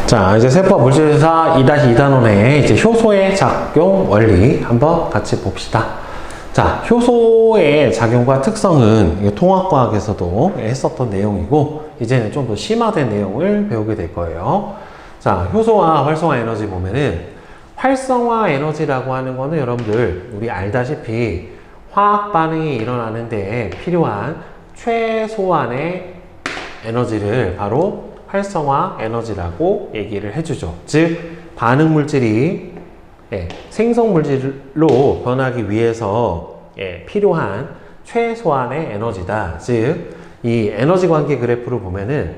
자, 이제 세포와 물질사 2-2단원의 이제 효소의 작용 원리 한번 같이 봅시다. 자, 효소의 작용과 특성은 통합과학에서도 했었던 내용이고, 이제는 좀 더 심화된 내용을 배우게 될 거예요. 자, 효소와 활성화 에너지 보면은, 활성화 에너지라고 하는 거는 여러분들, 우리 알다시피 화학 반응이 일어나는데 필요한 최소한의 에너지를 바로 활성화 에너지라고 얘기를 해주죠. 즉, 반응 물질이 생성 물질로 변하기 위해서 필요한 최소한의 에너지다. 즉, 이 에너지 관계 그래프를 보면은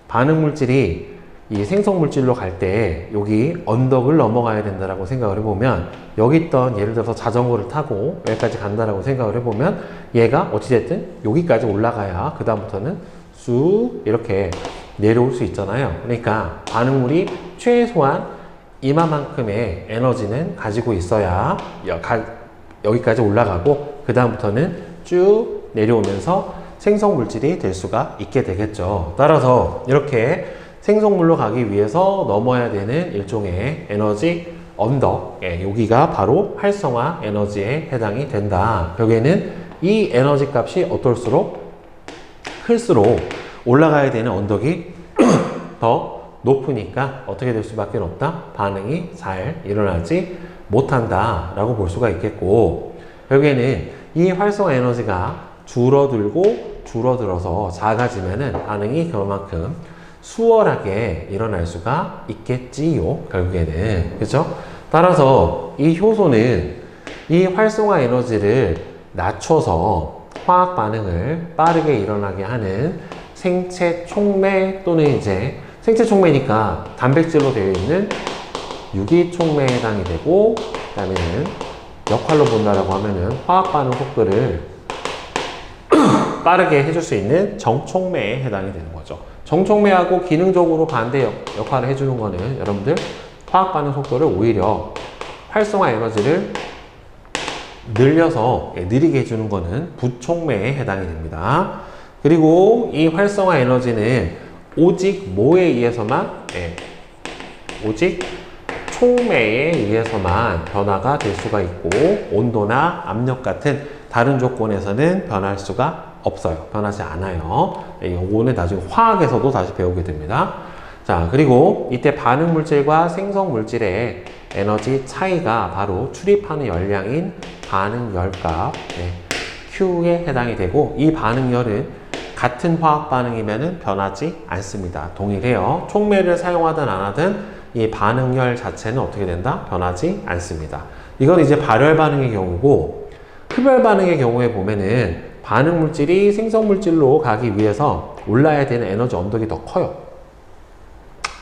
반응 물질이 이 생성 물질로 갈 때 여기 언덕을 넘어가야 된다라고 생각을 해보면, 여기 있던 예를 들어서 자전거를 타고 여기까지 간다라고 생각을 해보면 얘가 어찌됐든 여기까지 올라가야 그 다음부터는 쑥 이렇게 내려올 수 있잖아요. 그러니까 반응물이 최소한 이만큼의 에너지는 가지고 있어야 여기까지 올라가고 그 다음부터는 쭉 내려오면서 생성물질이 될 수가 있게 되겠죠. 따라서 이렇게 생성물로 가기 위해서 넘어야 되는 일종의 에너지 언덕, 여기가 바로 활성화 에너지에 해당이 된다. 결국에는 이 에너지 값이 어떨수록 클수록 올라가야 되는 언덕이 더 높으니까 어떻게 될 수밖에 없다? 반응이 잘 일어나지 못한다 라고 볼 수가 있겠고, 결국에는 이 활성화 에너지가 줄어들어서 작아지면은 반응이 그만큼 수월하게 일어날 수가 있겠지요. 결국에는. 그죠? 따라서 이 효소는 이 활성화 에너지를 낮춰서 화학 반응을 빠르게 일어나게 하는 생체 촉매 또는 이제 생체 촉매니까 단백질로 되어 있는 유기 촉매에 해당이 되고, 그 다음에는 역할로 본다라고 하면은 화학 반응 속도를 빠르게 해줄 수 있는 정촉매에 해당이 되는 거죠. 정촉매하고 기능적으로 반대 역할을 해주는 거는 여러분들 화학 반응 속도를 오히려 활성화 에너지를 늘려서 느리게 해주는 거는 부촉매에 해당이 됩니다. 그리고 이 활성화 에너지는 오직 뭐에 의해서만? 오직 촉매에 의해서만 변화가 될 수가 있고, 온도나 압력 같은 다른 조건에서는 변할 수가 없어요. 변하지 않아요. 이거는 나중에 화학에서도 다시 배우게 됩니다. 자, 그리고 이때 반응 물질과 생성 물질의 에너지 차이가 바로 출입하는 열량인 반응열값 Q에 해당이 되고, 이 반응열은 같은 화학 반응이면 변하지 않습니다. 동일해요. 촉매를 사용하든 안 하든 이 반응열 자체는 어떻게 된다? 변하지 않습니다. 이건 이제 발열 반응의 경우고, 흡열 반응의 경우에 보면은 반응 물질이 생성 물질로 가기 위해서 올라야 되는 에너지 언덕이 더 커요.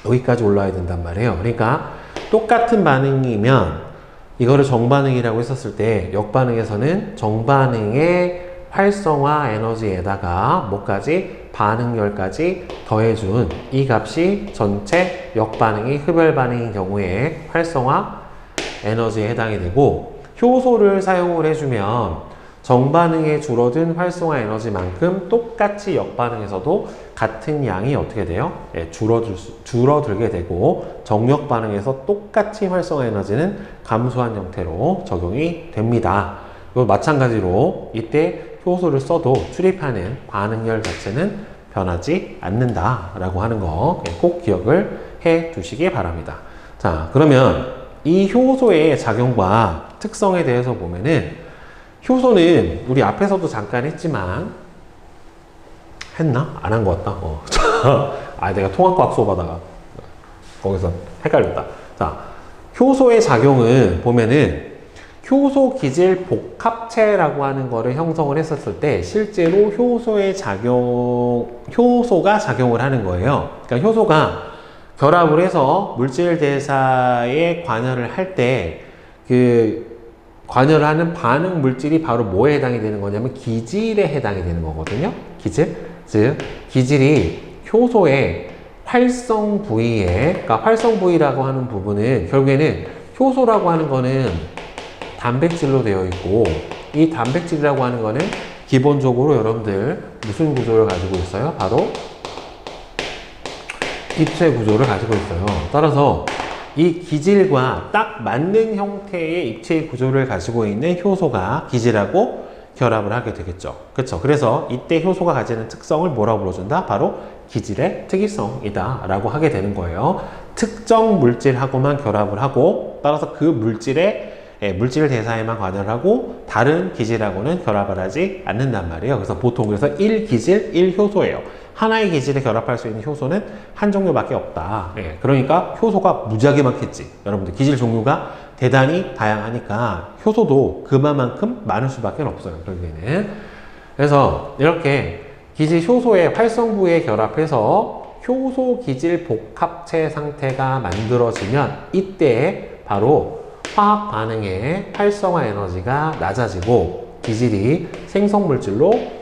여기까지 올라야 된단 말이에요. 그러니까 똑같은 반응이면 이거를 정반응이라고 했었을 때, 역반응에서는 정반응의 활성화 에너지에다가 뭐까지? 반응열까지 더해준 이 값이 전체 역반응이 흡열 반응인 경우에 활성화 에너지에 해당이 되고, 효소를 사용을 해주면 정반응에 줄어든 활성화 에너지만큼 똑같이 역반응에서도 같은 양이 어떻게 돼요? 줄어들게 되고, 정역 반응에서 똑같이 활성화 에너지는 감소한 형태로 적용이 됩니다. 그리고 마찬가지로 이때 효소를 써도 출입하는 반응열 자체는 변하지 않는다라고 하는 거 꼭 기억을 해 두시기 바랍니다. 자, 그러면 이 효소의 작용과 특성에 대해서 보면은, 효소는 우리 앞에서도 잠깐 했지만, 했나? 안 한 것 같다. 내가 통합과학 수업하다가 거기서 헷갈렸다. 자, 효소의 작용은 보면은 효소 기질 복합체라고 하는 거를 형성을 했었을 때 실제로 효소가 작용을 하는 거예요. 그러니까 효소가 결합을 해서 물질 대사에 관여를 할 때 관여를 하는 반응 물질이 바로 뭐에 해당이 되는 거냐면 기질에 해당이 되는 거거든요. 기질. 즉, 기질이 효소의 활성 부위에, 그러니까 활성 부위라고 하는 부분은 결국에는 효소라고 하는 거는 단백질로 되어 있고, 이 단백질이라고 하는 거는 기본적으로 여러분들 무슨 구조를 가지고 있어요? 바로 입체 구조를 가지고 있어요. 따라서 이 기질과 딱 맞는 형태의 입체 구조를 가지고 있는 효소가 기질하고 결합을 하게 되겠죠. 그렇죠? 그래서 이때 효소가 가지는 특성을 뭐라고 불러준다? 바로 기질의 특이성이다 라고 하게 되는 거예요. 특정 물질하고만 결합을 하고, 따라서 그 물질 대사에만 관여를 하고 다른 기질하고는 결합을 하지 않는단 말이에요. 그래서 보통 그래서 1기질 1효소예요. 하나의 기질에 결합할 수 있는 효소는 한 종류밖에 없다. 그러니까 효소가 무지하게 많겠지. 여러분들 기질 종류가 대단히 다양하니까 효소도 그만큼 많을 수밖에 없어요. 결국에는. 그래서 이렇게 기질 효소의 활성부에 결합해서 효소 기질 복합체 상태가 만들어지면 이때 바로 화학 반응의 활성화 에너지가 낮아지고 기질이 생성물질로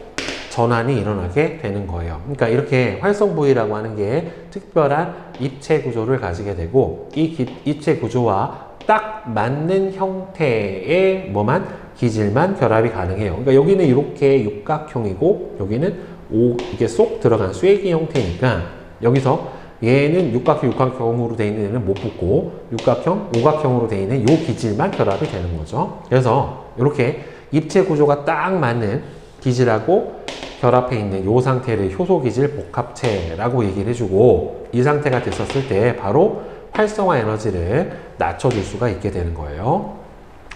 전환이 일어나게 되는 거예요. 그러니까 이렇게 활성 부위라고 하는 게 특별한 입체 구조를 가지게 되고, 이 입체 구조와 딱 맞는 형태의 기질만 결합이 가능해요. 그러니까 여기는 이렇게 육각형이고 여기는 이게 쏙 들어간 쐐기 형태니까 여기서 얘는 육각형으로 되어 있는 애는 못 붙고 육각형, 오각형으로 되어 있는 이 기질만 결합이 되는 거죠. 그래서 이렇게 입체 구조가 딱 맞는 기질하고 결합해 있는 이 상태를 효소 기질 복합체라고 얘기를 해주고, 이 상태가 됐었을 때 바로 활성화 에너지를 낮춰줄 수가 있게 되는 거예요.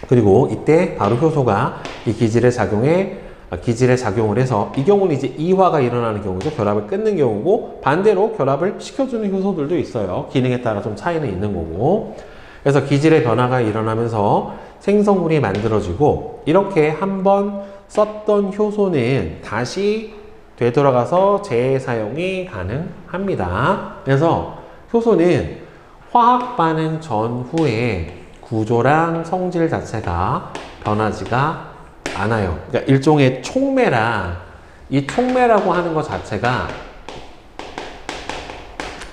그리고 이때 바로 효소가 이 기질의 작용을 해서, 이 경우는 이제 이화가 일어나는 경우죠. 결합을 끊는 경우고, 반대로 결합을 시켜주는 효소들도 있어요. 기능에 따라 좀 차이는 있는 거고. 그래서 기질의 변화가 일어나면서 생성물이 만들어지고, 이렇게 한번 썼던 효소는 다시 되돌아가서 재사용이 가능합니다. 그래서 효소는 화학 반응 전후에 구조랑 성질 자체가 변하지가 않아요. 그러니까 일종의 촉매라, 이 촉매라고 하는 것 자체가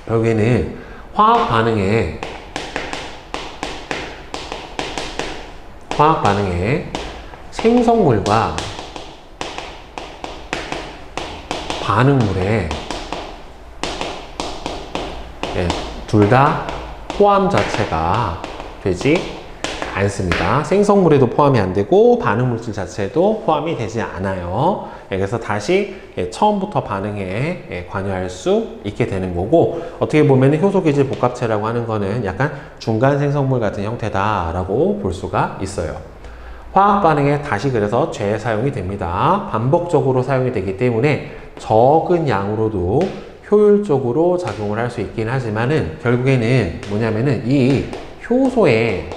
여기는 화학 반응에 생성물과 반응물에 둘 다 포함 자체가 되지 않습니다. 생성물에도 포함이 안 되고 반응물질 자체도 포함이 되지 않아요. 그래서 다시 처음부터 반응에 관여할 수 있게 되는 거고, 어떻게 보면 효소기질 복합체라고 하는 거는 약간 중간 생성물 같은 형태다라고 볼 수가 있어요. 화학 반응에 다시 그래서 재사용이 됩니다. 반복적으로 사용이 되기 때문에 적은 양으로도 효율적으로 작용을 할 수 있긴 하지만은 결국에는 뭐냐면은 이 효소의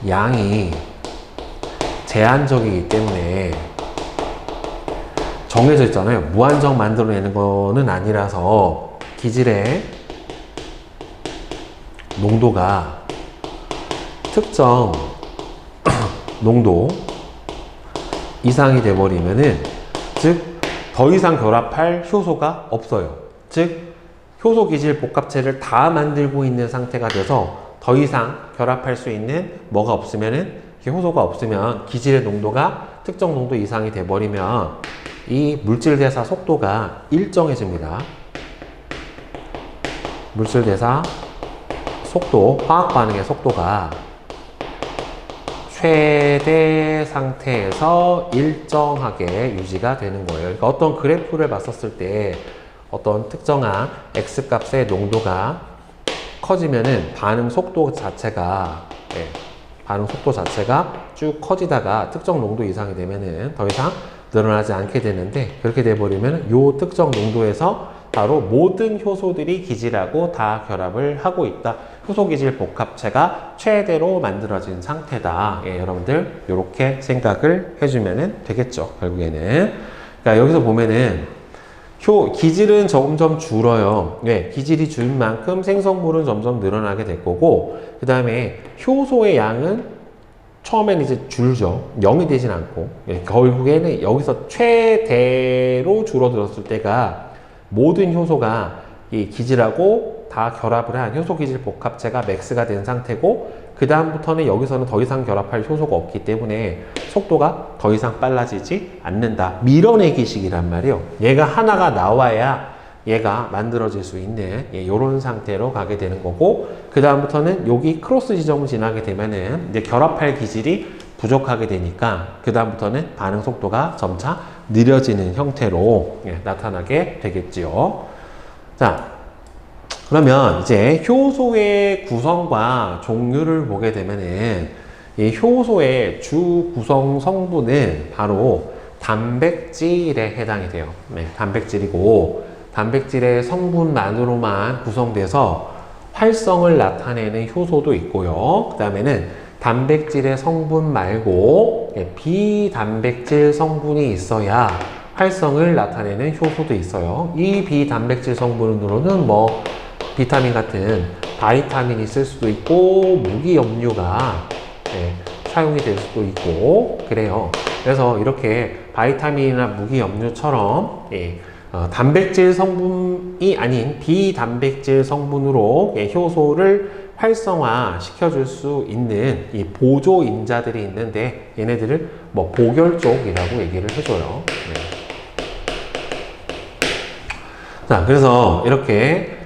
양이 제한적이기 때문에 정해져 있잖아요. 무한정 만들어내는 거는 아니라서 기질의 농도가 특정 농도 이상이 돼버리면은, 즉 더 이상 결합할 효소가 없어요. 즉 효소 기질 복합체를 다 만들고 있는 상태가 돼서 더 이상 결합할 수 있는 뭐가 없으면은, 효소가 없으면 기질의 농도가 특정 농도 이상이 돼버리면 이 물질 대사 속도가 일정해집니다. 물질 대사 속도, 화학 반응의 속도가 최대 상태에서 일정하게 유지가 되는 거예요. 그러니까 어떤 그래프를 봤었을 때 어떤 특정한 X값의 농도가 커지면은 반응 속도 자체가 쭉 커지다가 특정 농도 이상이 되면은 더 이상 늘어나지 않게 되는데, 그렇게 돼버리면 요 특정 농도에서 바로 모든 효소들이 기질하고 다 결합을 하고 있다. 효소 기질 복합체가 최대로 만들어진 상태다. 여러분들 이렇게 생각을 해주면 되겠죠. 결국에는. 그러니까 여기서 보면은 기질은 점점 줄어요. 기질이 줄 만큼 생성물은 점점 늘어나게 될 거고, 그 다음에 효소의 양은 처음에는 이제 줄죠. 0이 되진 않고, 결국에는 여기서 최대로 줄어들었을 때가 모든 효소가 이 기질하고 다 결합을 한 효소 기질 복합체가 맥스가 된 상태고, 그 다음부터는 여기서는 더 이상 결합할 효소가 없기 때문에 속도가 더 이상 빨라지지 않는다. 밀어내기식이란 말이에요. 얘가 하나가 나와야 얘가 만들어질 수 있는 이런 상태로 가게 되는 거고, 그 다음부터는 여기 크로스 지점을 지나게 되면은 이제 결합할 기질이 부족하게 되니까 그 다음부터는 반응 속도가 점차 느려지는 형태로 나타나게 되겠지요. 자, 그러면 이제 효소의 구성과 종류를 보게 되면은 이 효소의 주 구성 성분은 바로 단백질에 해당이 돼요. 단백질이고, 단백질의 성분만으로만 구성돼서 활성을 나타내는 효소도 있고요. 그 다음에는 단백질의 성분 말고 비단백질 성분이 있어야 활성을 나타내는 효소도 있어요. 이 비단백질 성분으로는 뭐 비타민 같은 바이타민이 있을 수도 있고, 무기염료가 사용이 될 수도 있고 그래요. 그래서 이렇게 바이타민이나 무기염료처럼 단백질 성분이 아닌 비단백질 성분으로 효소를 활성화 시켜줄 수 있는 이 보조인자들이 있는데, 얘네들을 뭐 보결족이라고 얘기를 해줘요. 자, 그래서 이렇게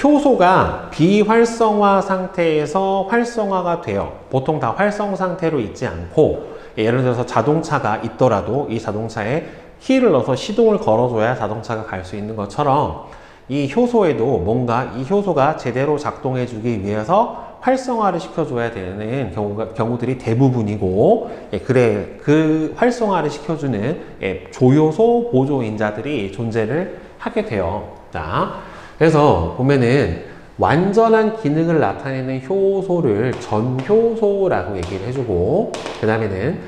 효소가 비활성화 상태에서 활성화가 돼요. 보통 다 활성 상태로 있지 않고, 예를 들어서 자동차가 있더라도 이 자동차에 키를 넣어서 시동을 걸어줘야 자동차가 갈 수 있는 것처럼, 이 효소에도 뭔가 이 효소가 제대로 작동해 주기 위해서 활성화를 시켜줘야 되는 경우들이 대부분이고, 그래 그 활성화를 시켜주는 조효소 보조인자들이 존재를 하게 돼요. 자, 그래서 보면은 완전한 기능을 나타내는 효소를 전효소라고 얘기를 해주고, 그 다음에는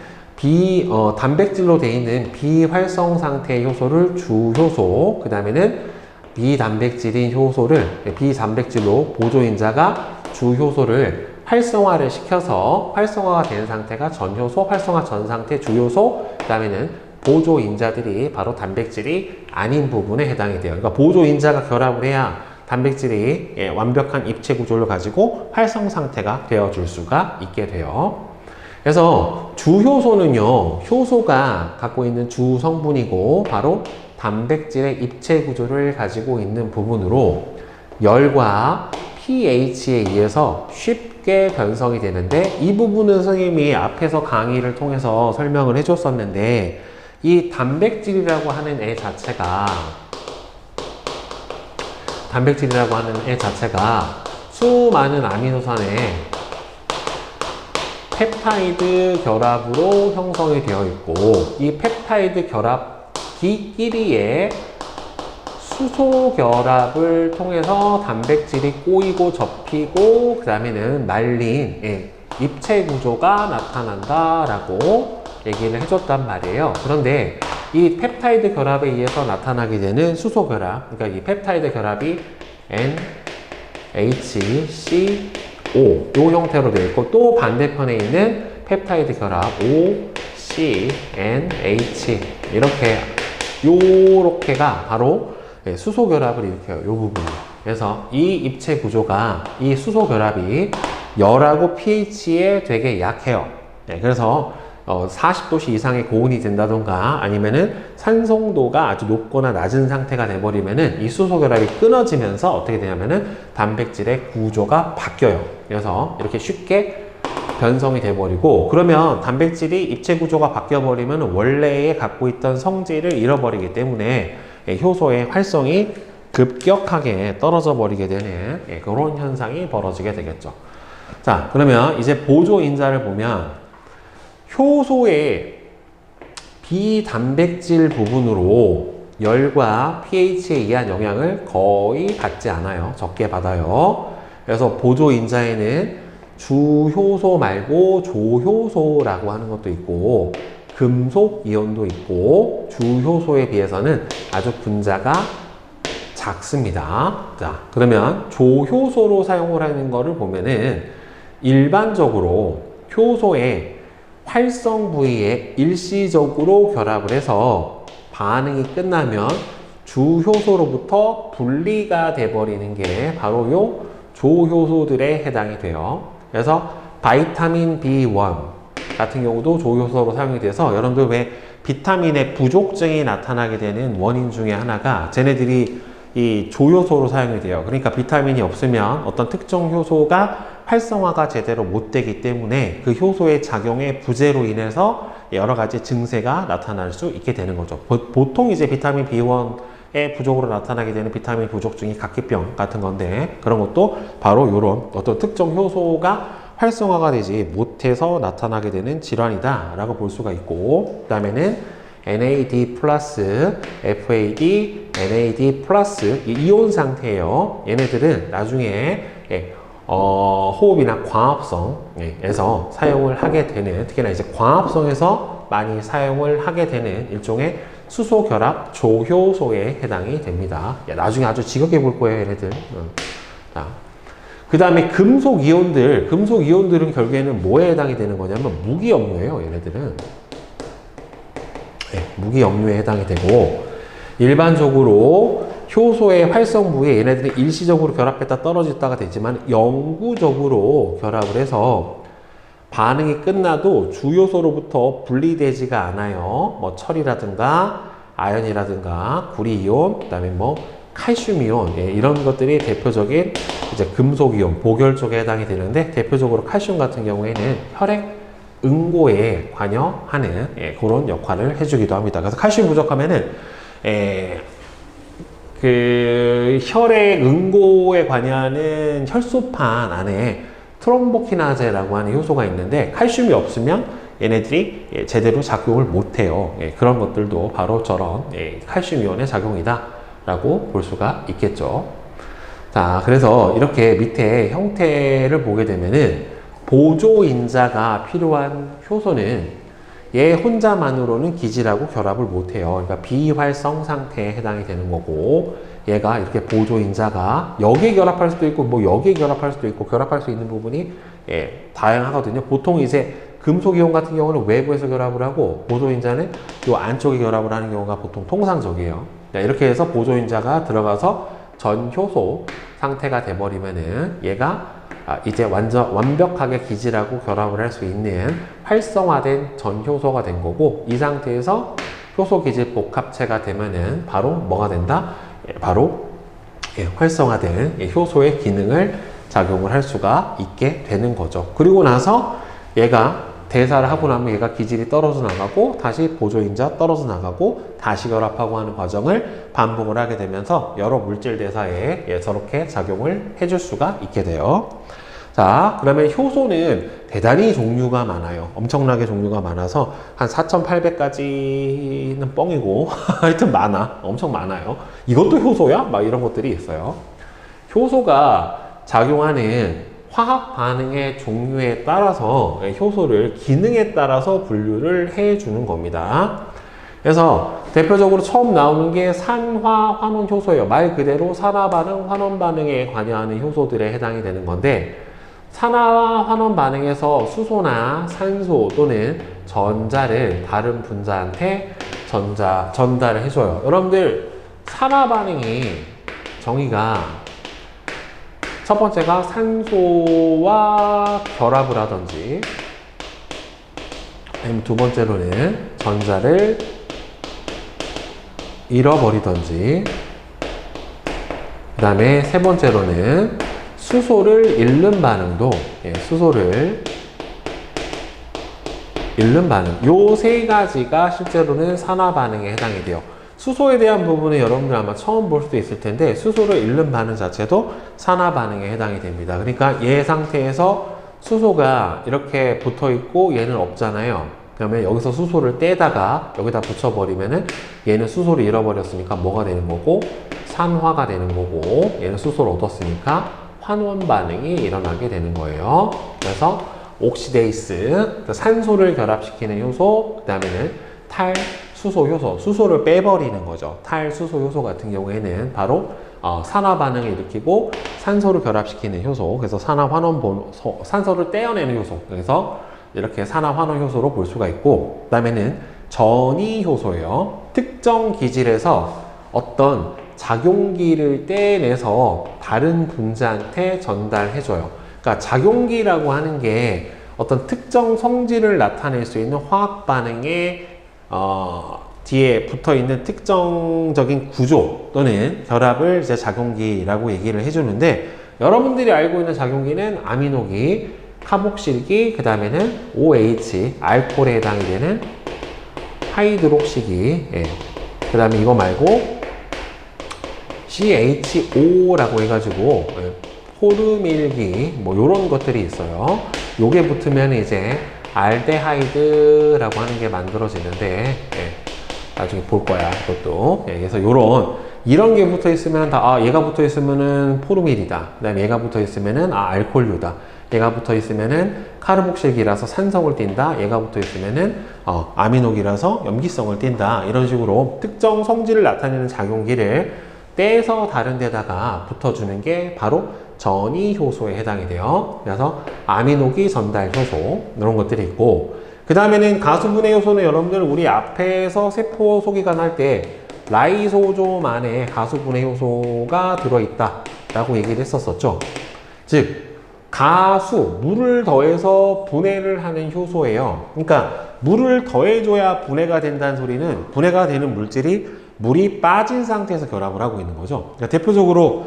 단백질로 되어 있는 비활성 상태의 효소를 주효소, 그 다음에는 비단백질인 효소를, 비단백질로 보조인자가 주효소를 활성화를 시켜서 활성화가 된 상태가 전효소, 활성화 전 상태 주효소, 그 다음에는 보조인자들이 바로 단백질이 아닌 부분에 해당이 돼요. 그러니까 보조인자가 결합을 해야 단백질이 완벽한 입체 구조를 가지고 활성 상태가 되어줄 수가 있게 돼요. 그래서 주효소는요, 효소가 갖고 있는 주 성분이고 바로 단백질의 입체 구조를 가지고 있는 부분으로 열과 pH에 의해서 쉽게 변성이 되는데, 이 부분은 선생님이 앞에서 강의를 통해서 설명을 해줬었는데, 이 단백질이라고 하는 애 자체가 수많은 아미노산의 펩타이드 결합으로 형성이 되어 있고, 이 펩타이드 결합기끼리의 수소 결합을 통해서 단백질이 꼬이고 접히고 그 다음에는 말린 입체 구조가 나타난다라고 얘기를 해줬단 말이에요. 그런데 이 펩타이드 결합에 의해서 나타나게 되는 수소 결합, 그러니까 이 펩타이드 결합이 NHCO 요 형태로 되어 있고, 또 반대편에 있는 펩타이드 결합 OCNH 요렇게가 바로 수소 결합을 일으켜요. 요 부분. 그래서 이 입체 구조가, 이 수소 결합이 열하고 pH에 되게 약해요. 그래서 40도씨 이상의 고온이 된다던가 아니면은 산성도가 아주 높거나 낮은 상태가 돼버리면은 이 수소 결합이 끊어지면서 어떻게 되냐면은 단백질의 구조가 바뀌어요. 그래서 이렇게 쉽게 변성이 돼버리고, 그러면 단백질이 입체 구조가 바뀌어버리면 원래에 갖고 있던 성질을 잃어버리기 때문에 효소의 활성이 급격하게 떨어져 버리게 되는 그런 현상이 벌어지게 되겠죠. 자, 그러면 이제 보조인자를 보면 효소의 비단백질 부분으로 열과 pH에 의한 영향을 거의 받지 않아요. 적게 받아요. 그래서 보조인자에는 주효소 말고 조효소라고 하는 것도 있고, 금속 이온도 있고, 주효소에 비해서는 아주 분자가 작습니다. 자, 그러면 조효소로 사용을 하는 거를 보면은 일반적으로 효소의 활성 부위에 일시적으로 결합을 해서 반응이 끝나면 주효소로부터 분리가 돼버리는 게 바로 요 조효소들에 해당이 돼요. 그래서 바이타민 B1 같은 경우도 조효소로 사용이 돼서, 여러분들 왜 비타민의 부족증이 나타나게 되는 원인 중에 하나가 쟤네들이 이 조효소로 사용이 돼요. 그러니까 비타민이 없으면 어떤 특정 효소가 활성화가 제대로 못 되기 때문에 그 효소의 작용의 부재로 인해서 여러 가지 증세가 나타날 수 있게 되는 거죠. 보통 이제 비타민 B1의 부족으로 나타나게 되는 비타민 부족증이 각기병 같은 건데, 그런 것도 바로 이런 어떤 특정 효소가 활성화가 되지 못해서 나타나게 되는 질환이다 라고 볼 수가 있고, 그 다음에는 NAD 플러스, FAD, NAD 플러스 이온 상태예요. 얘네들은 나중에 호흡이나 광합성에서 사용을 하게 되는, 특히나 이제 광합성에서 많이 사용을 하게 되는 일종의 수소 결합 조효소에 해당이 됩니다. 나중에 아주 지겹게 볼 거예요, 얘네들. 그 다음에 금속 이온들은 결국에는 뭐에 해당이 되는 거냐면 무기염료예요, 얘네들은. 무기염료에 해당이 되고, 일반적으로 효소의 활성부에 얘네들이 일시적으로 결합했다 떨어졌다가 되지만 영구적으로 결합을 해서 반응이 끝나도 주요소로부터 분리되지가 않아요. 뭐 철이라든가 아연이라든가 구리이온, 그 다음에 뭐 칼슘이온, 이런 것들이 대표적인 이제 금속이온, 보결 쪽에 해당이 되는데, 대표적으로 칼슘 같은 경우에는 혈액 응고에 관여하는 그런 역할을 해주기도 합니다. 그래서 칼슘 부족하면은 그 혈액 응고에 관여하는 혈소판 안에 트롬보키나제라고 하는 효소가 있는데, 칼슘이 없으면 얘네들이 제대로 작용을 못해요. 그런 것들도 바로 저런 칼슘 이온의 작용이다 라고 볼 수가 있겠죠. 자, 그래서 이렇게 밑에 형태를 보게 되면은 보조인자가 필요한 효소는 얘 혼자만으로는 기질하고 결합을 못해요. 그러니까 비활성 상태에 해당이 되는 거고, 얘가 이렇게 보조인자가 여기에 결합할 수도 있고 뭐 여기에 결합할 수도 있고, 결합할 수 있는 부분이 다양하거든요. 보통 이제 금속이온 같은 경우는 외부에서 결합을 하고, 보조인자는 이 안쪽에 결합을 하는 경우가 보통 통상적이에요. 이렇게 해서 보조인자가 들어가서 전효소 상태가 돼버리면은 얘가 이제 완벽하게 기질하고 결합을 할 수 있는 활성화된 전효소가 된 거고, 이 상태에서 효소 기질 복합체가 되면은 바로 뭐가 된다? 바로 활성화된 효소의 기능을 작용을 할 수가 있게 되는 거죠. 그리고 나서 얘가 대사를 하고 나면 얘가 기질이 떨어져 나가고, 다시 보조인자 떨어져 나가고, 다시 결합하고 하는 과정을 반복을 하게 되면서 여러 물질 대사에 저렇게 작용을 해줄 수가 있게 돼요. 자, 그러면 효소는 대단히 종류가 많아요. 엄청나게 종류가 많아서 한 4,800가지는 뻥이고 하여튼 많아. 엄청 많아요. 이것도 효소야? 막 이런 것들이 있어요. 효소가 작용하는 화학 반응의 종류에 따라서 효소를 기능에 따라서 분류를 해주는 겁니다. 그래서 대표적으로 처음 나오는 게 산화 환원 효소예요. 말 그대로 산화 반응, 환원 반응에 관여하는 효소들에 해당이 되는 건데, 산화 환원 반응에서 수소나 산소 또는 전자를 다른 분자한테 전달을 해줘요. 여러분들 산화 반응이 정의가 첫 번째가 산소와 결합을 하든지, 아니면 두 번째로는 전자를 잃어버리든지, 그 다음에 세 번째로는 수소를 잃는 반응도, 수소를 잃는 반응, 요 세 가지가 실제로는 산화 반응에 해당이 돼요. 수소에 대한 부분은 여러분들 아마 처음 볼 수도 있을 텐데, 수소를 잃는 반응 자체도 산화 반응에 해당이 됩니다. 그러니까 얘 상태에서 수소가 이렇게 붙어 있고 얘는 없잖아요. 그러면 여기서 수소를 떼다가 여기다 붙여버리면은 얘는 수소를 잃어버렸으니까 뭐가 되는 거고? 산화가 되는 거고, 얘는 수소를 얻었으니까 환원 반응이 일어나게 되는 거예요. 그래서 옥시데이스, 산소를 결합시키는 효소, 그 다음에는 탈수소 효소, 수소를 빼버리는 거죠. 탈수소 효소 같은 경우에는 바로 산화 반응을 일으키고 산소를 결합시키는 효소, 그래서 산소를 떼어내는 효소, 그래서 이렇게 산화 환원 효소로 볼 수가 있고, 그 다음에는 전이 효소예요. 특정 기질에서 어떤 작용기를 떼내서 다른 분자한테 전달해줘요. 그러니까 작용기라고 하는 게 어떤 특정 성질을 나타낼 수 있는 화학 반응의 뒤에 붙어 있는 특정적인 구조 또는 결합을 이제 작용기라고 얘기를 해주는데, 여러분들이 알고 있는 작용기는 아미노기, 카복실기, 그 다음에는 OH, 알코올에 해당이 되는 하이드록시기, 예. 그 다음에 이거 말고 CHO라고 해가지고 포르밀기 뭐 요런 것들이 있어요. 요게 붙으면 이제 알데하이드라고 하는 게 만들어지는데, 예. 나중에 볼 거야 그것도. 예. 그래서 이런 게 붙어 있으면 다 얘가 붙어 있으면은 포르밀이다. 그다음에 얘가 붙어 있으면은 알코올류다. 얘가 붙어 있으면은 카르복실기라서 산성을 띈다. 얘가 붙어 있으면은 아미노기라서 염기성을 띈다. 이런 식으로 특정 성질을 나타내는 작용기를 떼서 다른 데다가 붙어주는 게 바로 전이 효소에 해당이 돼요. 그래서 아미노기 전달 효소 이런 것들이 있고, 그 다음에는 가수분해 효소는 여러분들 우리 앞에서 세포 소기관 할 때 라이소솜 안에 가수분해 효소가 들어있다 라고 얘기를 했었었죠. 즉 물을 더해서 분해를 하는 효소예요. 그러니까 물을 더해줘야 분해가 된다는 소리는 분해가 되는 물질이 물이 빠진 상태에서 결합을 하고 있는 거죠. 그러니까 대표적으로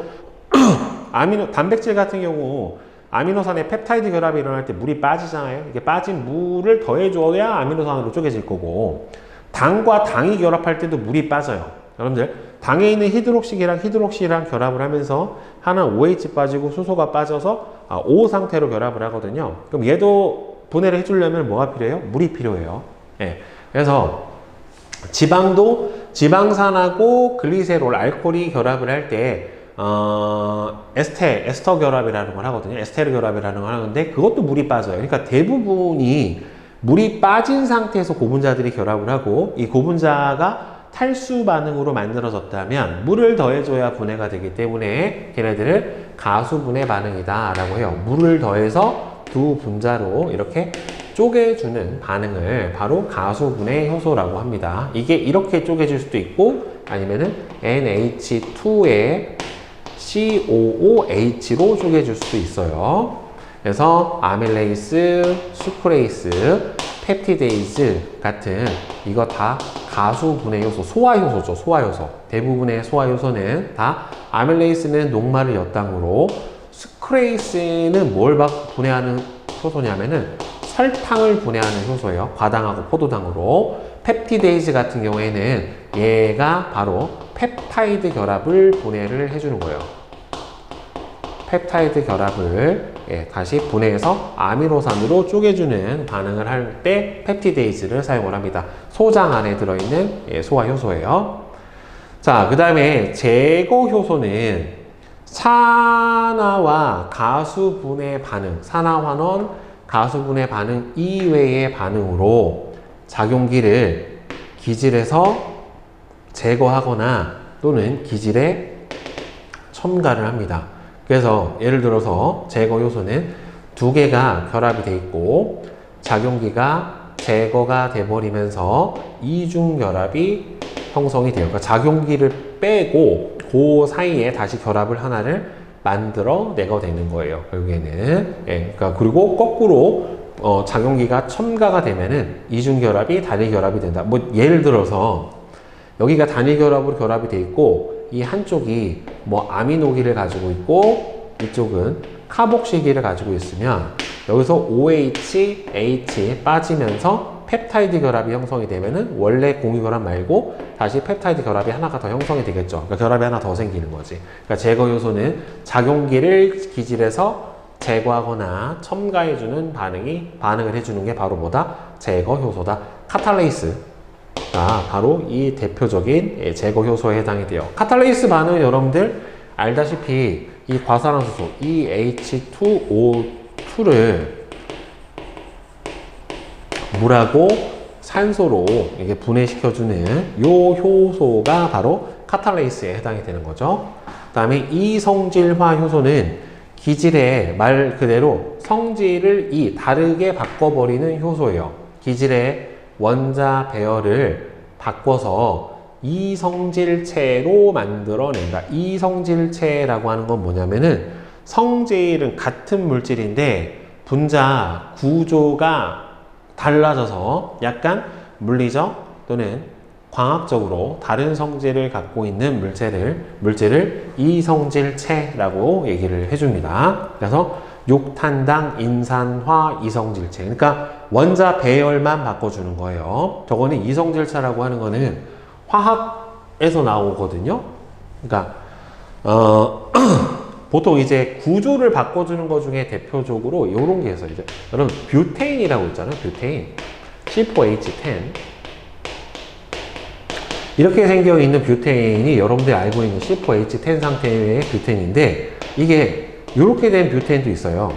단백질 같은 경우 아미노산의 펩타이드 결합이 일어날 때 물이 빠지잖아요. 이게 빠진 물을 더해줘야 아미노산으로 쪼개질 거고, 당과 당이 결합할 때도 물이 빠져요. 여러분들 당에 있는 히드록시랑 결합을 하면서 하나 OH 빠지고 수소가 빠져서 O 상태로 결합을 하거든요. 그럼 얘도 분해를 해주려면 뭐가 필요해요? 물이 필요해요. 예. 그래서 지방산하고 글리세롤, 알코올이 결합을 할 때 에스터 결합이라는 걸 하거든요. 에스테르 결합이라는 걸 하는데 그것도 물이 빠져요. 그러니까 대부분이 물이 빠진 상태에서 고분자들이 결합을 하고, 이 고분자가 탈수 반응으로 만들어졌다면 물을 더해줘야 분해가 되기 때문에 걔네들을 가수분해 반응이다 라고 해요. 물을 더해서 두 분자로 이렇게 쪼개주는 반응을 바로 가수분해 효소라고 합니다. 이게 이렇게 쪼개질 수도 있고 아니면은 NH2에 COOH로 쪼개질 수도 있어요. 그래서 아밀레이스, 수크레이스, 펩티데이즈 같은 이거 다 가수분해 효소, 소화효소죠. 소화효소. 대부분의 소화효소는 다 아밀레이스는 녹말을 엿당으로, 수크레이스는 뭘 분해하는 효소냐면은 설탕을 분해하는 효소예요. 과당하고 포도당으로. 펩티데이즈 같은 경우에는 얘가 바로 펩타이드 결합을 분해를 해주는 거예요. 펩타이드 결합을 다시 분해해서 아미노산으로 쪼개주는 반응을 할 때 펩티데이즈를 사용을 합니다. 소장 안에 들어있는 소화효소예요. 자, 그 다음에 제거효소는 산화와 가수분해 반응, 산화환원 가수분해 반응 이외의 반응으로 작용기를 기질에서 제거하거나 또는 기질에 첨가를 합니다. 그래서 예를 들어서 제거 효소는 두 개가 결합이 돼 있고 작용기가 제거가 돼 버리면서 이중 결합이 형성이 돼요. 그러니까 작용기를 빼고 그 사이에 다시 결합을 하나를 만들어 내가 되는 거예요. 결국에는. 그러니까 그리고 거꾸로 작용기가 첨가가 되면은 이중 결합이 단일 결합이 된다. 뭐 예를 들어서 여기가 단일 결합으로 결합이 돼 있고 이 한쪽이 뭐 아미노기를 가지고 있고 이쪽은 카복실기를 가지고 있으면 여기서 OH, H 빠지면서 펩타이드 결합이 형성이 되면은 원래 공유 결합 말고 다시 펩타이드 결합이 하나가 더 형성이 되겠죠. 그러니까 결합이 하나 더 생기는 거지. 그러니까 제거 요소는 작용기를 기질에서 제거하거나 첨가해주는 반응을 해주는 게 바로 뭐다? 제거 효소다. 카탈레이스. 바로 이 대표적인 제거 효소에 해당이 돼요. 카탈레이스 반응은 여러분들 알다시피 이 과산화수소 EH2O2를 물하고 산소로 이게 분해시켜주는 요 효소가 바로 카탈레이스에 해당이 되는 거죠. 그 다음에 이성질화 효소는 기질의 말 그대로 성질을 다르게 바꿔버리는 효소예요. 기질의 원자 배열을 바꿔서 이성질체로 만들어낸다. 이성질체라고 하는 건 뭐냐면은 성질은 같은 물질인데 분자 구조가 달라져서 약간 물리적 또는 광학적으로 다른 성질을 갖고 있는 물질을 이성질체라고 얘기를 해줍니다. 그래서 육탄당 인산화 이성질체. 그러니까 원자 배열만 바꿔주는 거예요. 저거는 이성질체라고 하는 거는 화학에서 나오거든요. 그러니까 보통 이제 구조를 바꿔주는 것 중에 대표적으로 이런 게 있어요. 이제 여러분 뷰테인이라고 있잖아요. 뷰테인 C4H10 이렇게 생겨 있는 뷰테인이 여러분들이 알고 있는 C4H10 상태의 뷰테인인데 이게 이렇게 된 뷰테인도 있어요.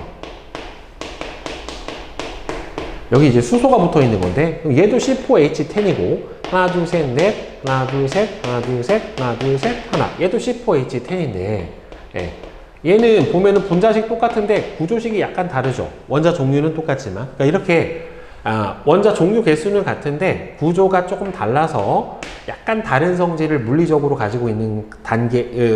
여기 이제 수소가 붙어 있는 건데 얘도 C4H10이고 하나 둘 셋 넷 하나 둘 셋 하나 둘 셋 하나 둘 셋 하나 얘도 C4H10인데 예. 얘는 보면은 분자식 똑같은데 구조식이 약간 다르죠. 원자 종류는 똑같지만 그러니까 이렇게 원자 종류 개수는 같은데 구조가 조금 달라서 약간 다른 성질을 물리적으로 가지고 있는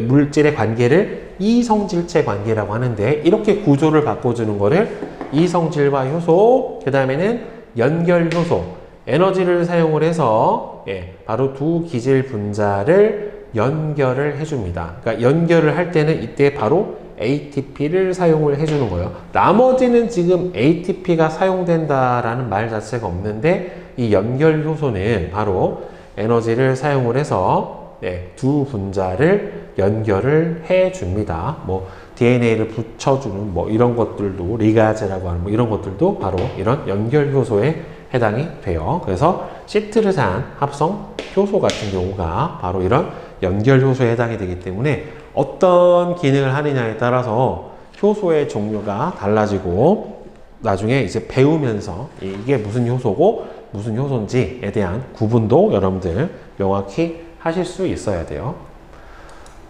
물질의 관계를 이성질체 관계라고 하는데 이렇게 구조를 바꿔주는 거를 이성질화 효소, 그 다음에는 연결 효소, 에너지를 사용을 해서 바로 두 기질 분자를 연결을 해줍니다. 그러니까 연결을 할 때는 이때 바로 ATP를 사용을 해주는 거예요. 나머지는 지금 ATP가 사용된다라는 말 자체가 없는데 이 연결 효소는 바로 에너지를 사용을 해서 두 분자를 연결을 해줍니다. 뭐 DNA를 붙여주는 뭐 이런 것들도 리가제라고 하는 뭐 이런 것들도 바로 이런 연결 효소에 해당이 돼요. 그래서 시트르산 합성 효소 같은 경우가 바로 이런 연결 효소에 해당이 되기 때문에 어떤 기능을 하느냐에 따라서 효소의 종류가 달라지고 나중에 이제 배우면서 이게 무슨 효소고 무슨 효소인지에 대한 구분도 여러분들 명확히 하실 수 있어야 돼요.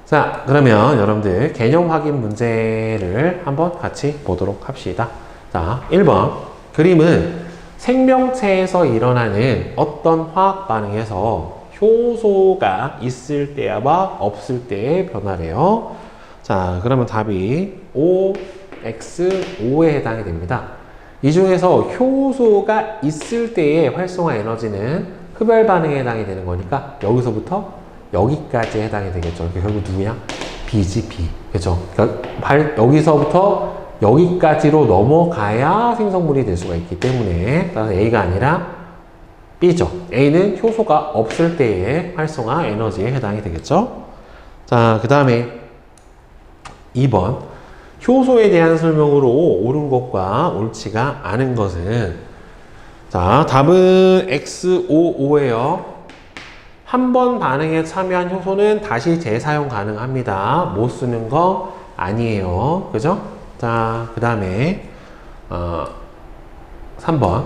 자, 그러면 여러분들 개념 확인 문제를 한번 같이 보도록 합시다. 자, 1번 그림은 생명체에서 일어나는 어떤 화학 반응에서 효소가 있을 때와 없을 때의 변화래요. 자, 그러면 답이 O, X, O에 해당이 됩니다. 이 중에서 효소가 있을 때의 활성화 에너지는 흡열 반응에 해당이 되는 거니까 여기서부터 여기까지 해당이 되겠죠. 그러니까 결국 누구냐? B지, B. 그죠? 그러니까 여기서부터 여기까지로 넘어가야 생성물이 될 수가 있기 때문에 따라서 A가 아니라 B죠. A는 효소가 없을 때의 활성화 에너지에 해당이 되겠죠. 자, 그 다음에 2번 효소에 대한 설명으로 옳은 것과 옳지가 않은 것은 자, 답은 XOO예요. 한 번 반응에 참여한 효소는 다시 재사용 가능합니다. 못 쓰는 거 아니에요. 그죠? 자, 그 다음에 3번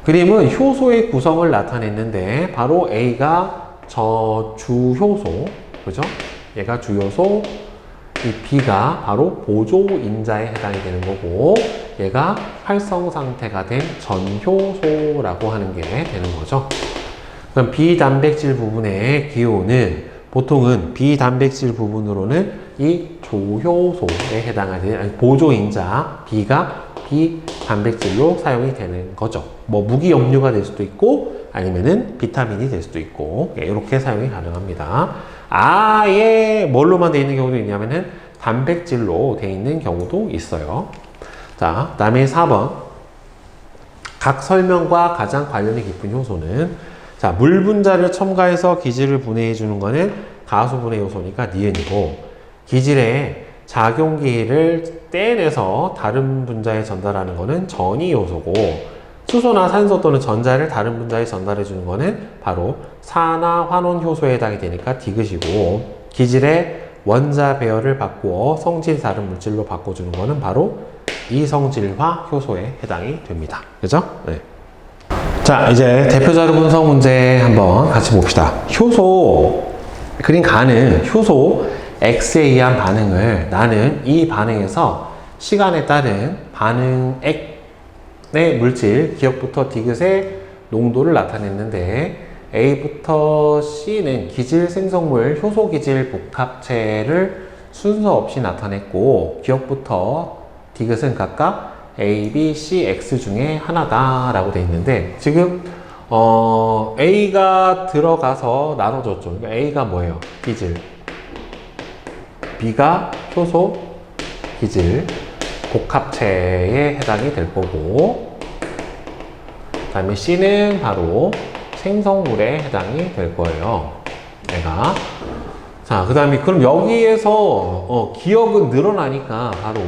그림은 효소의 구성을 나타냈는데 바로 A가 저주효소, 그죠? 얘가 주효소, 이 B가 바로 보조인자에 해당이 되는 거고 얘가 활성 상태가 된 전효소라고 하는 게 되는 거죠. 그럼 비단백질 부분의 기호는 보통은 비단백질 부분으로는 이 조효소에 해당하는 보조인자 B가 비단백질로 사용이 되는 거죠. 뭐 무기염료가 될 수도 있고 아니면은 비타민이 될 수도 있고 이렇게 사용이 가능합니다. 아예 뭘로만 되어 있는 경우도 있냐면은 단백질로 되어 있는 경우도 있어요. 자, 그다음에 4번 각 설명과 가장 관련이 깊은 효소는 자, 물 분자를 첨가해서 기질을 분해해 주는 거는 가수 분해 요소니까 니은이고 기질의 작용기를 떼내서 다른 분자에 전달하는 거는 전이 요소고 수소나 산소 또는 전자를 다른 분자에 전달해 주는 거는 바로 산화 환원 효소에 해당이 되니까 디귿이고 기질의 원자 배열을 바꾸어 성질이 다른 물질로 바꿔주는 거는 바로 이성질화 효소에 해당이 됩니다. 그죠? 네. 자, 이제 대표자료 분석 문제 한번 같이 봅시다. 효소, 그림 가는 효소 X에 의한 반응을 나는 이 반응에서 시간에 따른 반응액의 물질 기억부터 디귿의 농도를 나타냈는데 A부터 C는 기질 생성물 효소 기질 복합체를 순서 없이 나타냈고 기억부터 디귿은 각각 A, B, C, X 중에 하나다 라고 되어 있는데 지금 A가 들어가서 나눠줬죠. 그러니까 A가 뭐예요? 기질. B가 효소, 기질, 복합체에 해당이 될 거고, 그 다음에 C는 바로 생성물에 해당이 될 거예요. 얘가. 자, 그 다음에 그럼 여기에서 기억은 늘어나니까 바로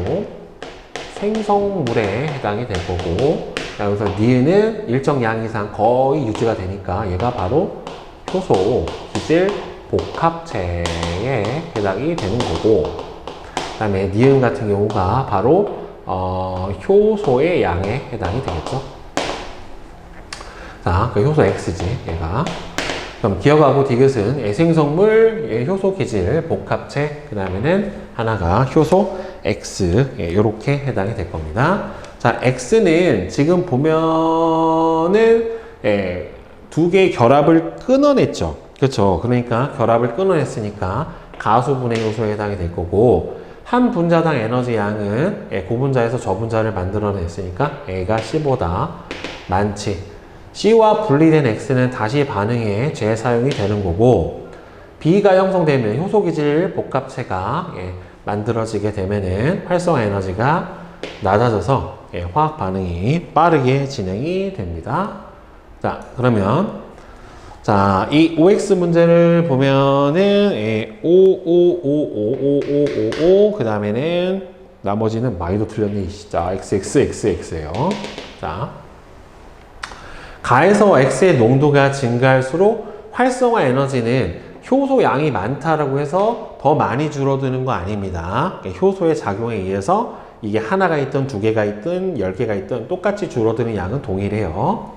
생성물에 해당이 될 거고, 자, 여기서 니은은 일정 양 이상 거의 유지가 되니까 얘가 바로 효소, 기질, 복합체에 해당이 되는 거고, 그 다음에 니은 같은 경우가 바로 효소의 양에 해당이 되겠죠. 자, 그 효소 X지, 얘가. 그럼 기억하고 디귿은 생성물, 효소, 기질, 복합체, 그 다음에는 하나가 효소 X, 요렇게 해당이 될 겁니다. 자, X는 지금 보면은 두 개의 결합을 끊어냈죠. 그렇죠. 그러니까 결합을 끊어냈으니까 가수분해 요소에 해당이 될 거고, 한 분자당 에너지 양은 고분자에서 저분자를 만들어냈으니까 A가 C보다 많지. C와 분리된 X는 다시 반응에 재사용이 되는 거고, B가 형성되면 효소기질 복합체가 만들어지게 되면은 활성화 에너지가 낮아져서 화학 반응이 빠르게 진행이 됩니다. 자, 그러면 자, 이 OX 문제를 보면은 5 그 다음에는 나머지는 많이도 틀렸네. 진짜 XXXX예요. 자, 가에서 X의 농도가 증가할수록 활성화 에너지는 효소 양이 많다라고 해서 더 많이 줄어드는 거 아닙니다. 효소의 작용에 의해서 이게 하나가 있든 두 개가 있든 10개가 있든 똑같이 줄어드는 양은 동일해요.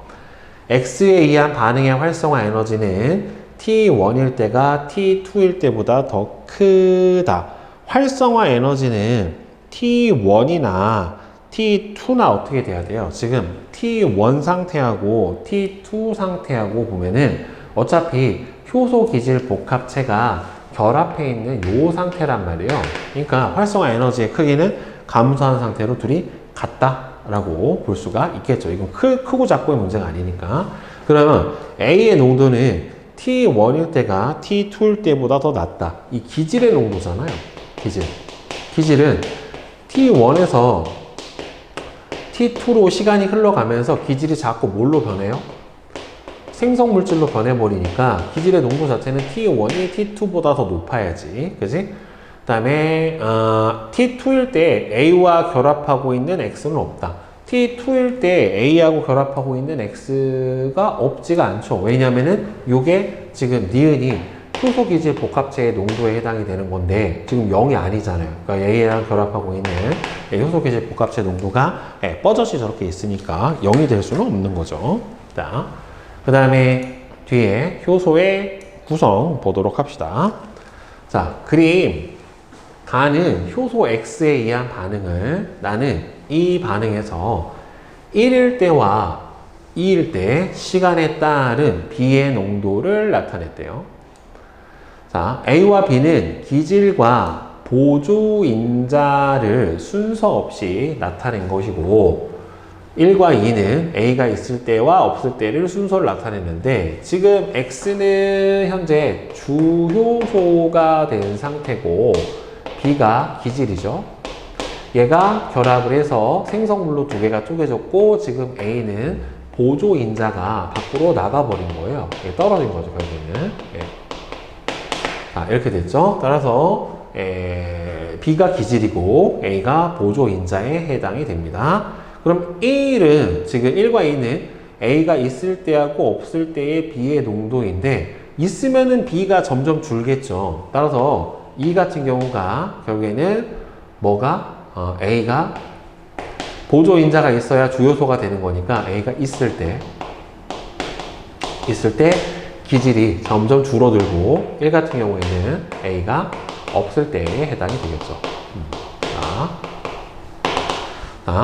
X에 의한 반응의 활성화 에너지는 T1일 때가 T2일 때보다 더 크다. 활성화 에너지는 T1이나 T2나 어떻게 돼야 돼요? 지금 T1 상태하고 T2 상태하고 보면은 어차피 효소 기질 복합체가 결합해 있는 요 상태란 말이에요. 그러니까 활성화 에너지의 크기는 감소한 상태로 둘이 같다라고 볼 수가 있겠죠. 이건 크고 작고의 문제가 아니니까. 그러면 A의 농도는 T1일 때가 T2일 때보다 더 낮다. 이 기질의 농도잖아요. 기질은 T1에서 T2로 시간이 흘러가면서 기질이 자꾸 뭘로 변해요? 생성물질로 변해버리니까 기질의 농도 자체는 T1이 T2보다 더 높아야지. 그지? 그 다음에 T2일 때 A와 결합하고 있는 X는 없다. T2일 때 A하고 결합하고 있는 X가 없지가 않죠. 왜냐면은 요게 지금 니은이 효소 기질 복합체의 농도에 해당이 되는 건데 지금 0이 아니잖아요. 그러니까 A랑 결합하고 있는 효소 기질 복합체 농도가 뻐젓이 저렇게 있으니까 0이 될 수는 없는 거죠. 자, 그 다음에 뒤에 효소의 구성 보도록 합시다. 자, 그림 가는 효소 X에 의한 반응을 나는 이 반응에서 1일 때와 2일 때 시간에 따른 B의 농도를 나타냈대요. 자, A와 B는 기질과 보조인자를 순서 없이 나타낸 것이고 1과 2는 A가 있을 때와 없을 때를 순서를 나타냈는데 지금 X는 현재 주효소가 된 상태고 B가 기질이죠. 얘가 결합을 해서 생성물로 두 개가 쪼개졌고 지금 A는 보조인자가 밖으로 나가버린 거예요. 떨어진 거죠, 결국에는. 이렇게 됐죠. 따라서 B가 기질이고 A가 보조인자에 해당이 됩니다. 그럼 1은 지금 1과 2는 A가 있을 때하고 없을 때의 B의 농도인데 있으면은 B가 점점 줄겠죠. 따라서 2 같은 경우가 결국에는 뭐가 A가 보조인자가 있어야 주요소가 되는 거니까 A가 있을 때 기질이 점점 줄어들고 1 같은 경우에는 A가 없을 때에 해당이 되겠죠.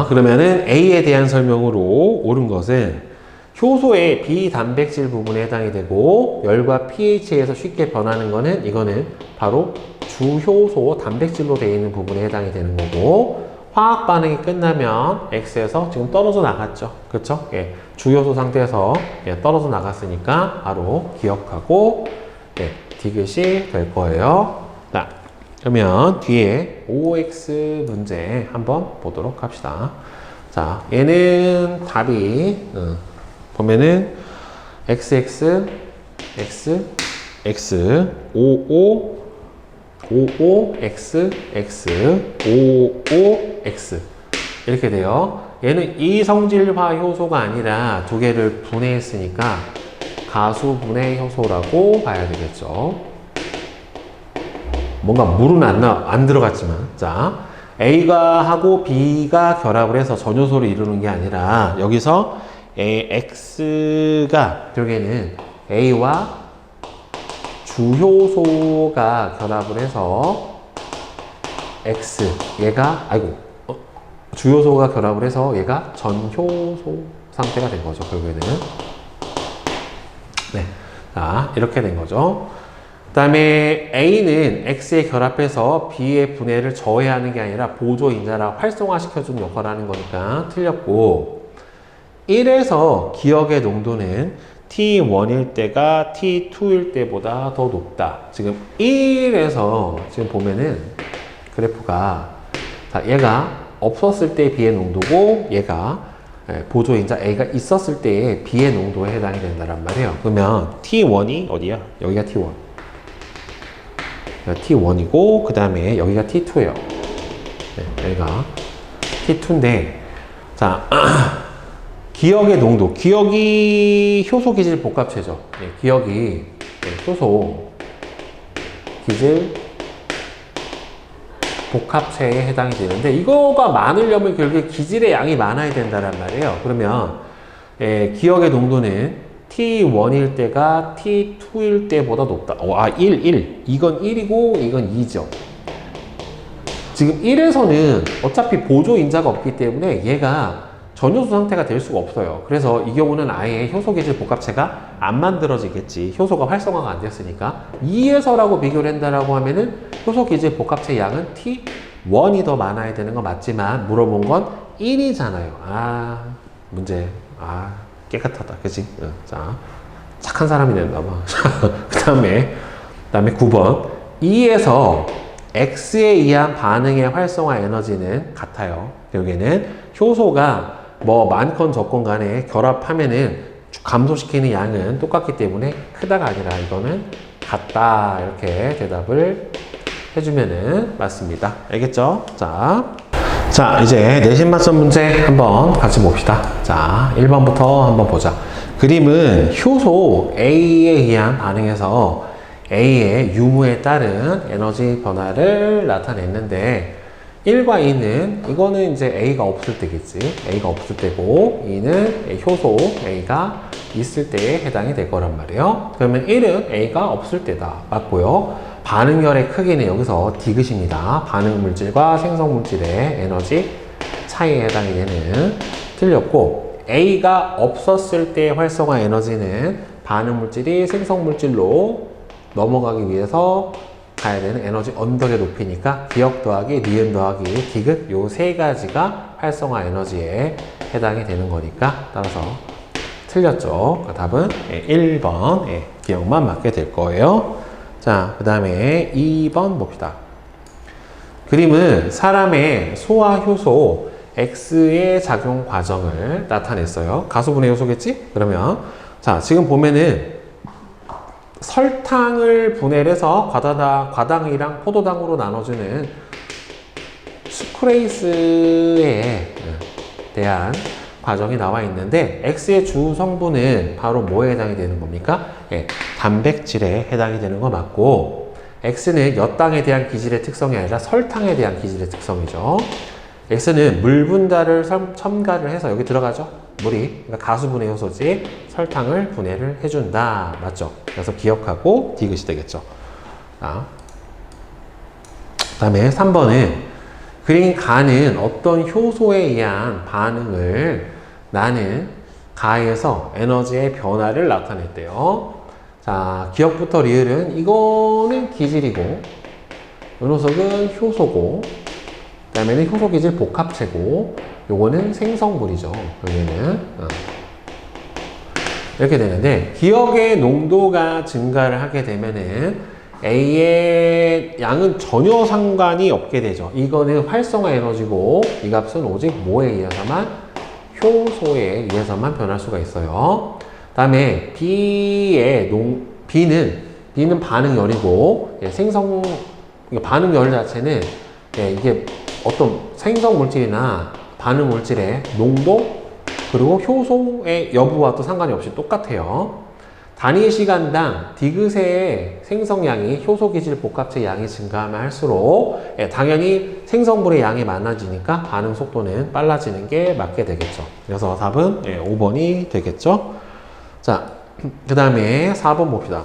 그러면은 A에 대한 설명으로 옳은 것은 효소의 비단백질 부분에 해당이 되고 열과 pH에서 쉽게 변하는 거는 이거는 바로 주효소 단백질로 되어 있는 부분에 해당이 되는 거고 화학 반응이 끝나면 X에서 지금 떨어져 나갔죠. 그렇죠? 예, 주요소 상태에서 예, 떨어져 나갔으니까 바로 기억하고 예, 디귿이 될 거예요. 자, 그러면 뒤에 OX 문제 한번 보도록 합시다. 자, 얘는 답이 보면은 XX, X, X, 55, 55, X, X, 55, X 이렇게 돼요. 얘는 이성질화 효소가 아니라 두 개를 분해했으니까 가수분해 효소라고 봐야 되겠죠. 뭔가 물은 안 들어갔지만 자, A가 하고 B가 결합을 해서 전효소를 이루는 게 아니라 여기서 X가 결국에는 A와 주효소가 결합을 해서 X 얘가 주효소가 결합을 해서 얘가 전효소 상태가 된 거죠. 결국에는 네, 자 이렇게 된 거죠. 그 다음에 A는 X에 결합해서 B의 분해를 저해하는 게 아니라 보조인자라 활성화시켜주는 역할을 하는 거니까 틀렸고 1에서 기억의 농도는 T1일 때가 T2일 때보다 더 높다. 지금 1에서 지금 보면은 그래프가 자, 얘가 없었을 때 B의 농도고 얘가 보조인자 A가 있었을 때의 B의 농도에 해당이 된다란 말이에요. 그러면 T1이 어디야? 여기가 T1. T1이고 그 다음에 여기가 T2예요. 네, 여기가 T2인데 자 기억의 농도, 기억이 효소 기질 복합체죠. 네, 기억이 효소 기질 복합체에 해당이 되는데 이거가 많으려면 결국에 기질의 양이 많아야 된다는 말이에요. 그러면 기억의 농도는 T1일 때가 T2일 때보다 높다. 1. 이건 1이고 이건 2죠. 지금 1에서는 어차피 보조인자가 없기 때문에 얘가 전효소 상태가 될 수가 없어요. 그래서 이 경우는 아예 효소기질 복합체가 안 만들어지겠지. 효소가 활성화가 안 됐으니까. 2에서라고 비교를 한다라고 하면은 효소기질 복합체 양은 T1이 더 많아야 되는 건 맞지만 물어본 건 1이잖아요. 문제. 깨끗하다. 그치? 자, 착한 사람이 됐나봐. 그 다음에 9번. 2에서 X에 의한 반응의 활성화 에너지는 같아요. 결국에는 효소가 많건 적건 간에 결합하면은 감소시키는 양은 똑같기 때문에 크다가 아니라 이거는 같다. 이렇게 대답을 해주면은 맞습니다. 알겠죠? 자, 이제 내신 맞점 문제 한번 같이 봅시다. 자, 1번부터 한번 보자. 그림은 효소 A에 의한 반응에서 A의 유무에 따른 에너지 변화를 나타냈는데 1과 2는 이거는 이제 A가 없을 때겠지. A가 없을 때고 2는 효소 A가 있을 때에 해당이 될 거란 말이에요. 그러면 1은 A가 없을 때다. 맞고요. 반응열의 크기는 여기서 디귿입니다. 반응 물질과 생성 물질의 에너지 차이에 해당이 되는 틀렸고 A가 없었을 때 활성화 에너지는 반응 물질이 생성 물질로 넘어가기 위해서 가야 되는 에너지 언덕의 높이니까 기억 더하기 니은 더하기 디귿 요 세 가지가 활성화 에너지에 해당이 되는 거니까 따라서 틀렸죠. 답은 1번 기억만 맞게 될 거예요. 자, 그 다음에 2번 봅시다. 그림은 사람의 소화 효소 X의 작용 과정을 나타냈어요. 가수분해 요소겠지? 그러면 자, 지금 보면은 설탕을 분해를 해서 과당이랑 포도당으로 나눠주는 수크레이스에 대한 과정이 나와 있는데 X의 주 성분은 바로 뭐에 해당이 되는 겁니까? 단백질에 해당이 되는 거 맞고 X는 엿당에 대한 기질의 특성이 아니라 설탕에 대한 기질의 특성이죠. X는 물 분자를 첨가를 해서 여기 들어가죠. 물이 그러니까 가수분해 효소지 설탕을 분해를 해준다. 맞죠? 그래서 기억하고 디귿이 되겠죠. 자, 그 다음에 3번은 그린 가는 어떤 효소에 의한 반응을 나는 가에서 에너지의 변화를 나타냈대요. 자, 기억부터 리을은 이거는 기질이고 이 녀석은 효소고 그 다음에는 효소기질 복합체고, 요거는 생성물이죠. 여기는 이렇게 되는데, 기억의 농도가 증가를 하게 되면은 A의 양은 전혀 상관이 없게 되죠. 이거는 활성화 에너지고, 이 값은 오직 뭐에 의해서만? 효소에 의해서만 변할 수가 있어요. 그 다음에 B는 반응열이고, 반응열 자체는 이게 어떤 생성 물질이나 반응 물질의 농도 그리고 효소의 여부와도 상관이 없이 똑같아요. 단위 시간당 디귿의 생성량이 효소기질 복합체 양이 증가하면 할수록 당연히 생성물의 양이 많아지니까 반응 속도는 빨라지는 게 맞게 되겠죠. 그래서 답은 5번이 되겠죠. 자, 그 다음에 4번 봅시다.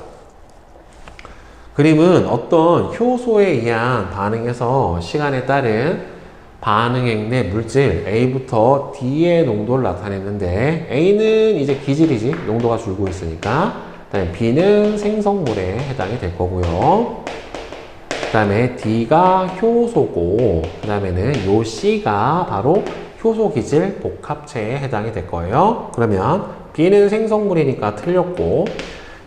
그림은 어떤 효소에 의한 반응에서 시간에 따른 반응액 내 물질 A부터 D의 농도를 나타냈는데, A는 이제 기질이지, 농도가 줄고 있으니까. 그 다음에 B는 생성물에 해당이 될 거고요. 그 다음에 D가 효소고, 그 다음에는 요 C가 바로 효소기질 복합체에 해당이 될 거예요. 그러면 B는 생성물이니까 틀렸고,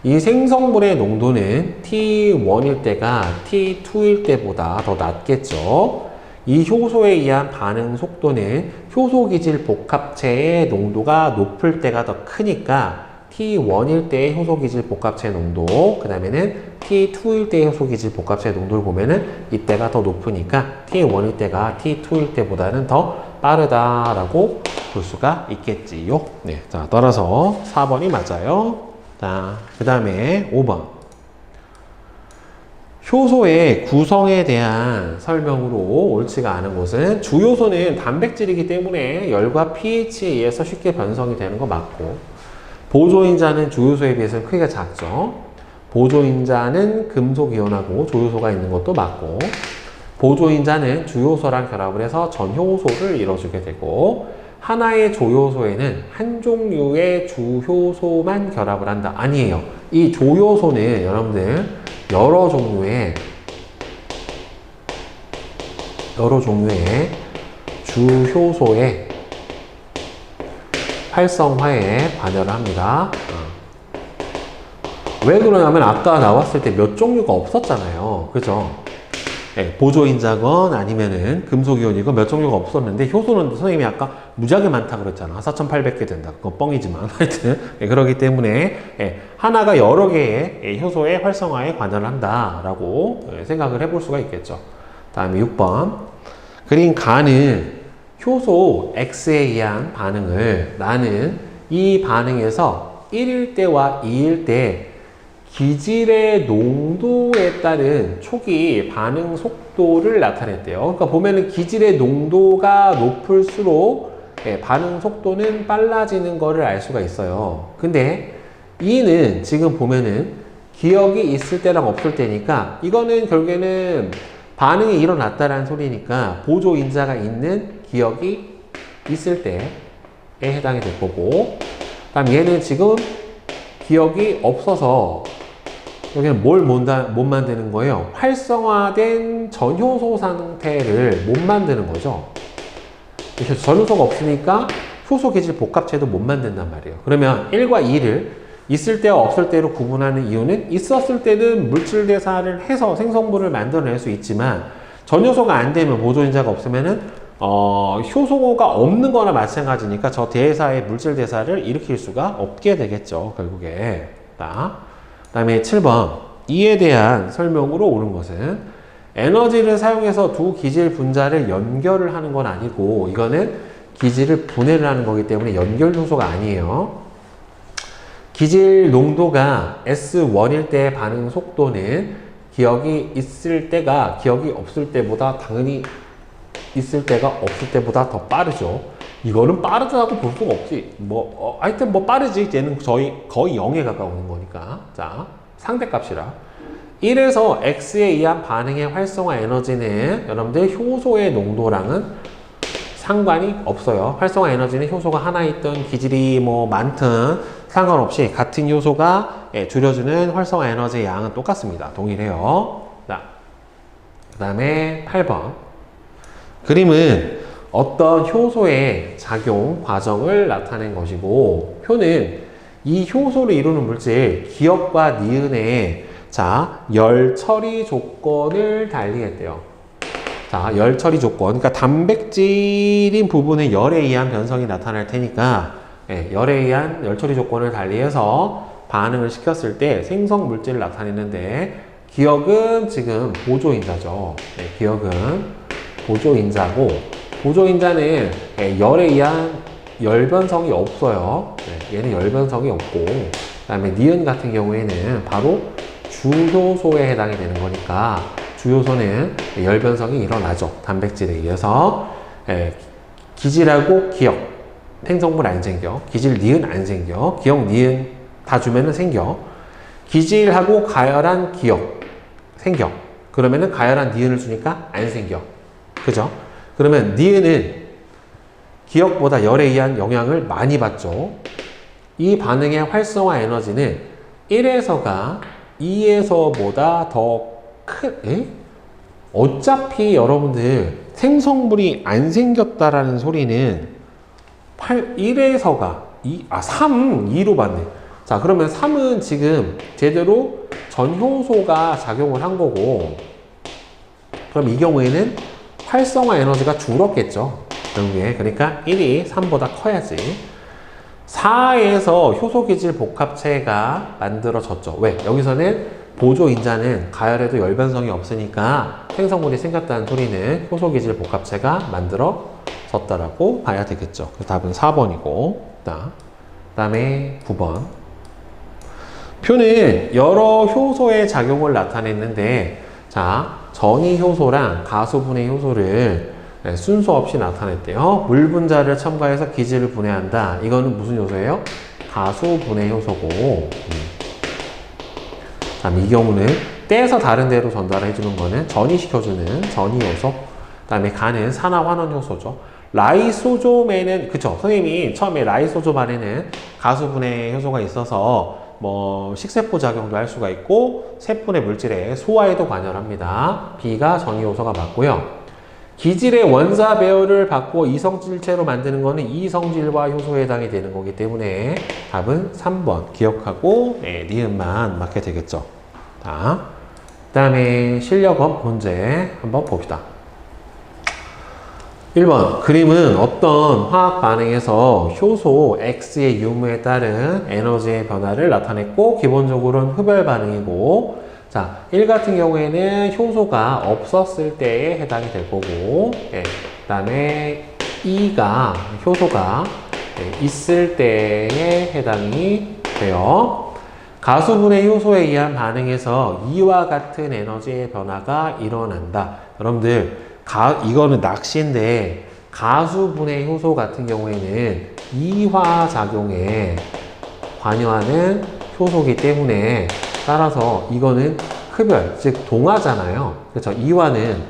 이 생성물의 농도는 T1일 때가 T2일 때보다 더 낮겠죠. 이 효소에 의한 반응 속도는 효소기질 복합체의 농도가 높을 때가 더 크니까 T1일 때의 효소기질 복합체 농도, 그 다음에는 T2일 때의 효소기질 복합체 농도를 보면은 이때가 더 높으니까 T1일 때가 T2일 때보다는 더 빠르다라고 볼 수가 있겠지요. 네, 자, 따라서 4번이 맞아요. 자, 그 다음에 5번. 효소의 구성에 대한 설명으로 옳지가 않은 것은, 주요소는 단백질이기 때문에 열과 pH에 의해서 쉽게 변성이 되는 거 맞고, 보조인자는 주요소에 비해서는 크기가 작죠. 보조인자는 금속이온하고 조효소가 있는 것도 맞고, 보조인자는 주요소랑 결합을 해서 전효소를 이뤄주게 되고, 하나의 조효소에는 한 종류의 주효소만 결합을 한다. 아니에요. 이 조효소는 여러분들 여러 종류의 주효소의 활성화에 관여를 합니다. 왜 그러냐면 아까 나왔을 때 몇 종류가 없었잖아요. 그죠? 네, 보조인자건 아니면은 금속이온이건 몇 종류가 없었는데, 효소는 선생님이 아까 무지하게 많다 그랬잖아. 4,800개 된다. 그건 뻥이지만 하여튼 그렇기 때문에 하나가 여러 개의 효소의 활성화에 관여를 한다라고 생각을 해볼 수가 있겠죠. 다음에 6번. 그린 가는 효소 X에 의한 반응을 나는 이 반응에서 1일 때와 2일 때 기질의 농도에 따른 초기 반응 속도를 나타냈대요. 그러니까 보면은 기질의 농도가 높을수록 반응 속도는 빨라지는 거를 알 수가 있어요. 근데 이는 지금 보면은 기억이 있을 때랑 없을 때니까, 이거는 결국에는 반응이 일어났다라는 소리니까 보조인자가 있는 기억이 있을 때에 해당이 될 거고, 그다음 얘는 지금 기억이 없어서 여기는 뭘 못 만드는 거예요? 활성화된 전효소 상태를 못 만드는 거죠. 전효소가 없으니까 효소 기질 복합체도 못 만든단 말이에요. 그러면 1과 2를 있을 때와 없을 때로 구분하는 이유는, 있었을 때는 물질 대사를 해서 생성물을 만들어낼 수 있지만, 전효소가 안 되면, 보조인자가 없으면은 효소가 없는 거나 마찬가지니까 저 대사의 물질 대사를 일으킬 수가 없게 되겠죠, 결국에. 그 다음에 7번. 이에 대한 설명으로 옳은 것은, 에너지를 사용해서 두 기질 분자를 연결을 하는 건 아니고, 이거는 기질을 분해를 하는 거기 때문에 연결 요소가 아니에요. 기질 농도가 S1일 때의 반응 속도는 기억이 있을 때가 기억이 없을 때보다, 당연히 있을 때가 없을 때보다 더 빠르죠. 이거는 빠르다고 볼 수가 없지. 하여튼 빠르지. 얘는 거의 0에 가까운 거니까. 자, 상대값이라. 1에서 X에 의한 반응의 활성화 에너지는 여러분들 효소의 농도랑은 상관이 없어요. 활성화 에너지는 효소가 하나 있든 기질이 많든 상관없이 같은 효소가 줄여주는 활성화 에너지의 양은 똑같습니다. 동일해요. 자, 그 다음에 8번. 그림은 어떤 효소의 작용 과정을 나타낸 것이고, 표는 이 효소를 이루는 물질 기억과 니은의 열 처리 조건을 달리했대요. 자, 열 처리 조건. 그러니까 단백질인 부분에 열에 의한 변성이 나타날 테니까, 열에 의한 열 처리 조건을 달리해서 반응을 시켰을 때 생성 물질을 나타내는데, 기억은 지금 보조인자죠. 기억은 보조인자고, 보조인자는 열에 의한 열변성이 없어요. 얘는 열변성이 없고, 그 다음에 니은 같은 경우에는 바로 주효소에 해당이 되는 거니까, 주효소는 열변성이 일어나죠. 단백질에 의해서. 기질하고 기억, 생성물 안 생겨. 기질, 니은 안 생겨. 기억, 니은 다 주면은 생겨. 기질하고 가열한 기억 생겨. 그러면은 가열한 니은을 주니까 안 생겨. 그죠? 그러면 니은은 기억보다 열에 의한 영향을 많이 받죠. 이 반응의 활성화 에너지는 1에서가 2에서보다 더 어차피 여러분들 생성물이 안 생겼다라는 소리는 1에서가 3, 2로 봤네. 자, 그러면 3은 지금 제대로 전효소가 작용을 한 거고, 그럼 이 경우에는 활성화 에너지가 줄었겠죠. 결국에. 그러니까 1이 3보다 커야지. 4에서 효소기질 복합체가 만들어졌죠. 왜? 여기서는 보조인자는 가열에도 열변성이 없으니까 생성물이 생겼다는 소리는 효소기질 복합체가 만들어졌다라고 봐야 되겠죠. 그래서 답은 4번이고, 그 다음에 9번. 표는 여러 효소의 작용을 나타냈는데, 자, 전이 효소랑 가수분해 효소를 순서 없이 나타냈대요. 물 분자를 첨가해서 기질을 분해한다. 이거는 무슨 요소예요? 가수분해 효소고, 이 경우는 떼서 다른 데로 전달해 주는 거는 전이시켜주는 전이 요소. 그 다음에 간은 산화환원 효소죠. 라이소좀에는, 그쵸, 선생님이 처음에 라이소좀 안에는 가수분해 효소가 있어서 뭐 식세포 작용도 할 수가 있고 세포의 물질의 소화에도 관여합니다. B가 전이 요소가 맞고요. 기질의 원자 배열을 바꾸어 이성질체로 만드는 거는 이성질화 효소에 해당이 되는 거기 때문에 답은 3번 기억하고 니은만 맞게 되겠죠. 자, 그 다음에 실력업 문제 한번 봅시다. 1번 그림은 어떤 화학 반응에서 효소 X의 유무에 따른 에너지의 변화를 나타냈고 기본적으로는 흡열 반응이고, 자, 1 같은 경우에는 효소가 없었을 때에 해당이 될 거고, 그 다음에 2가 효소가 있을 때에 해당이 돼요. 가수분해 효소에 의한 반응에서 이와 같은 에너지의 변화가 일어난다. 여러분들 이거는 낚시인데 가수분해 효소 같은 경우에는 이화작용에 관여하는 효소이기 때문에 따라서 이거는 흡열, 즉 동화잖아요. 그렇죠? 이화는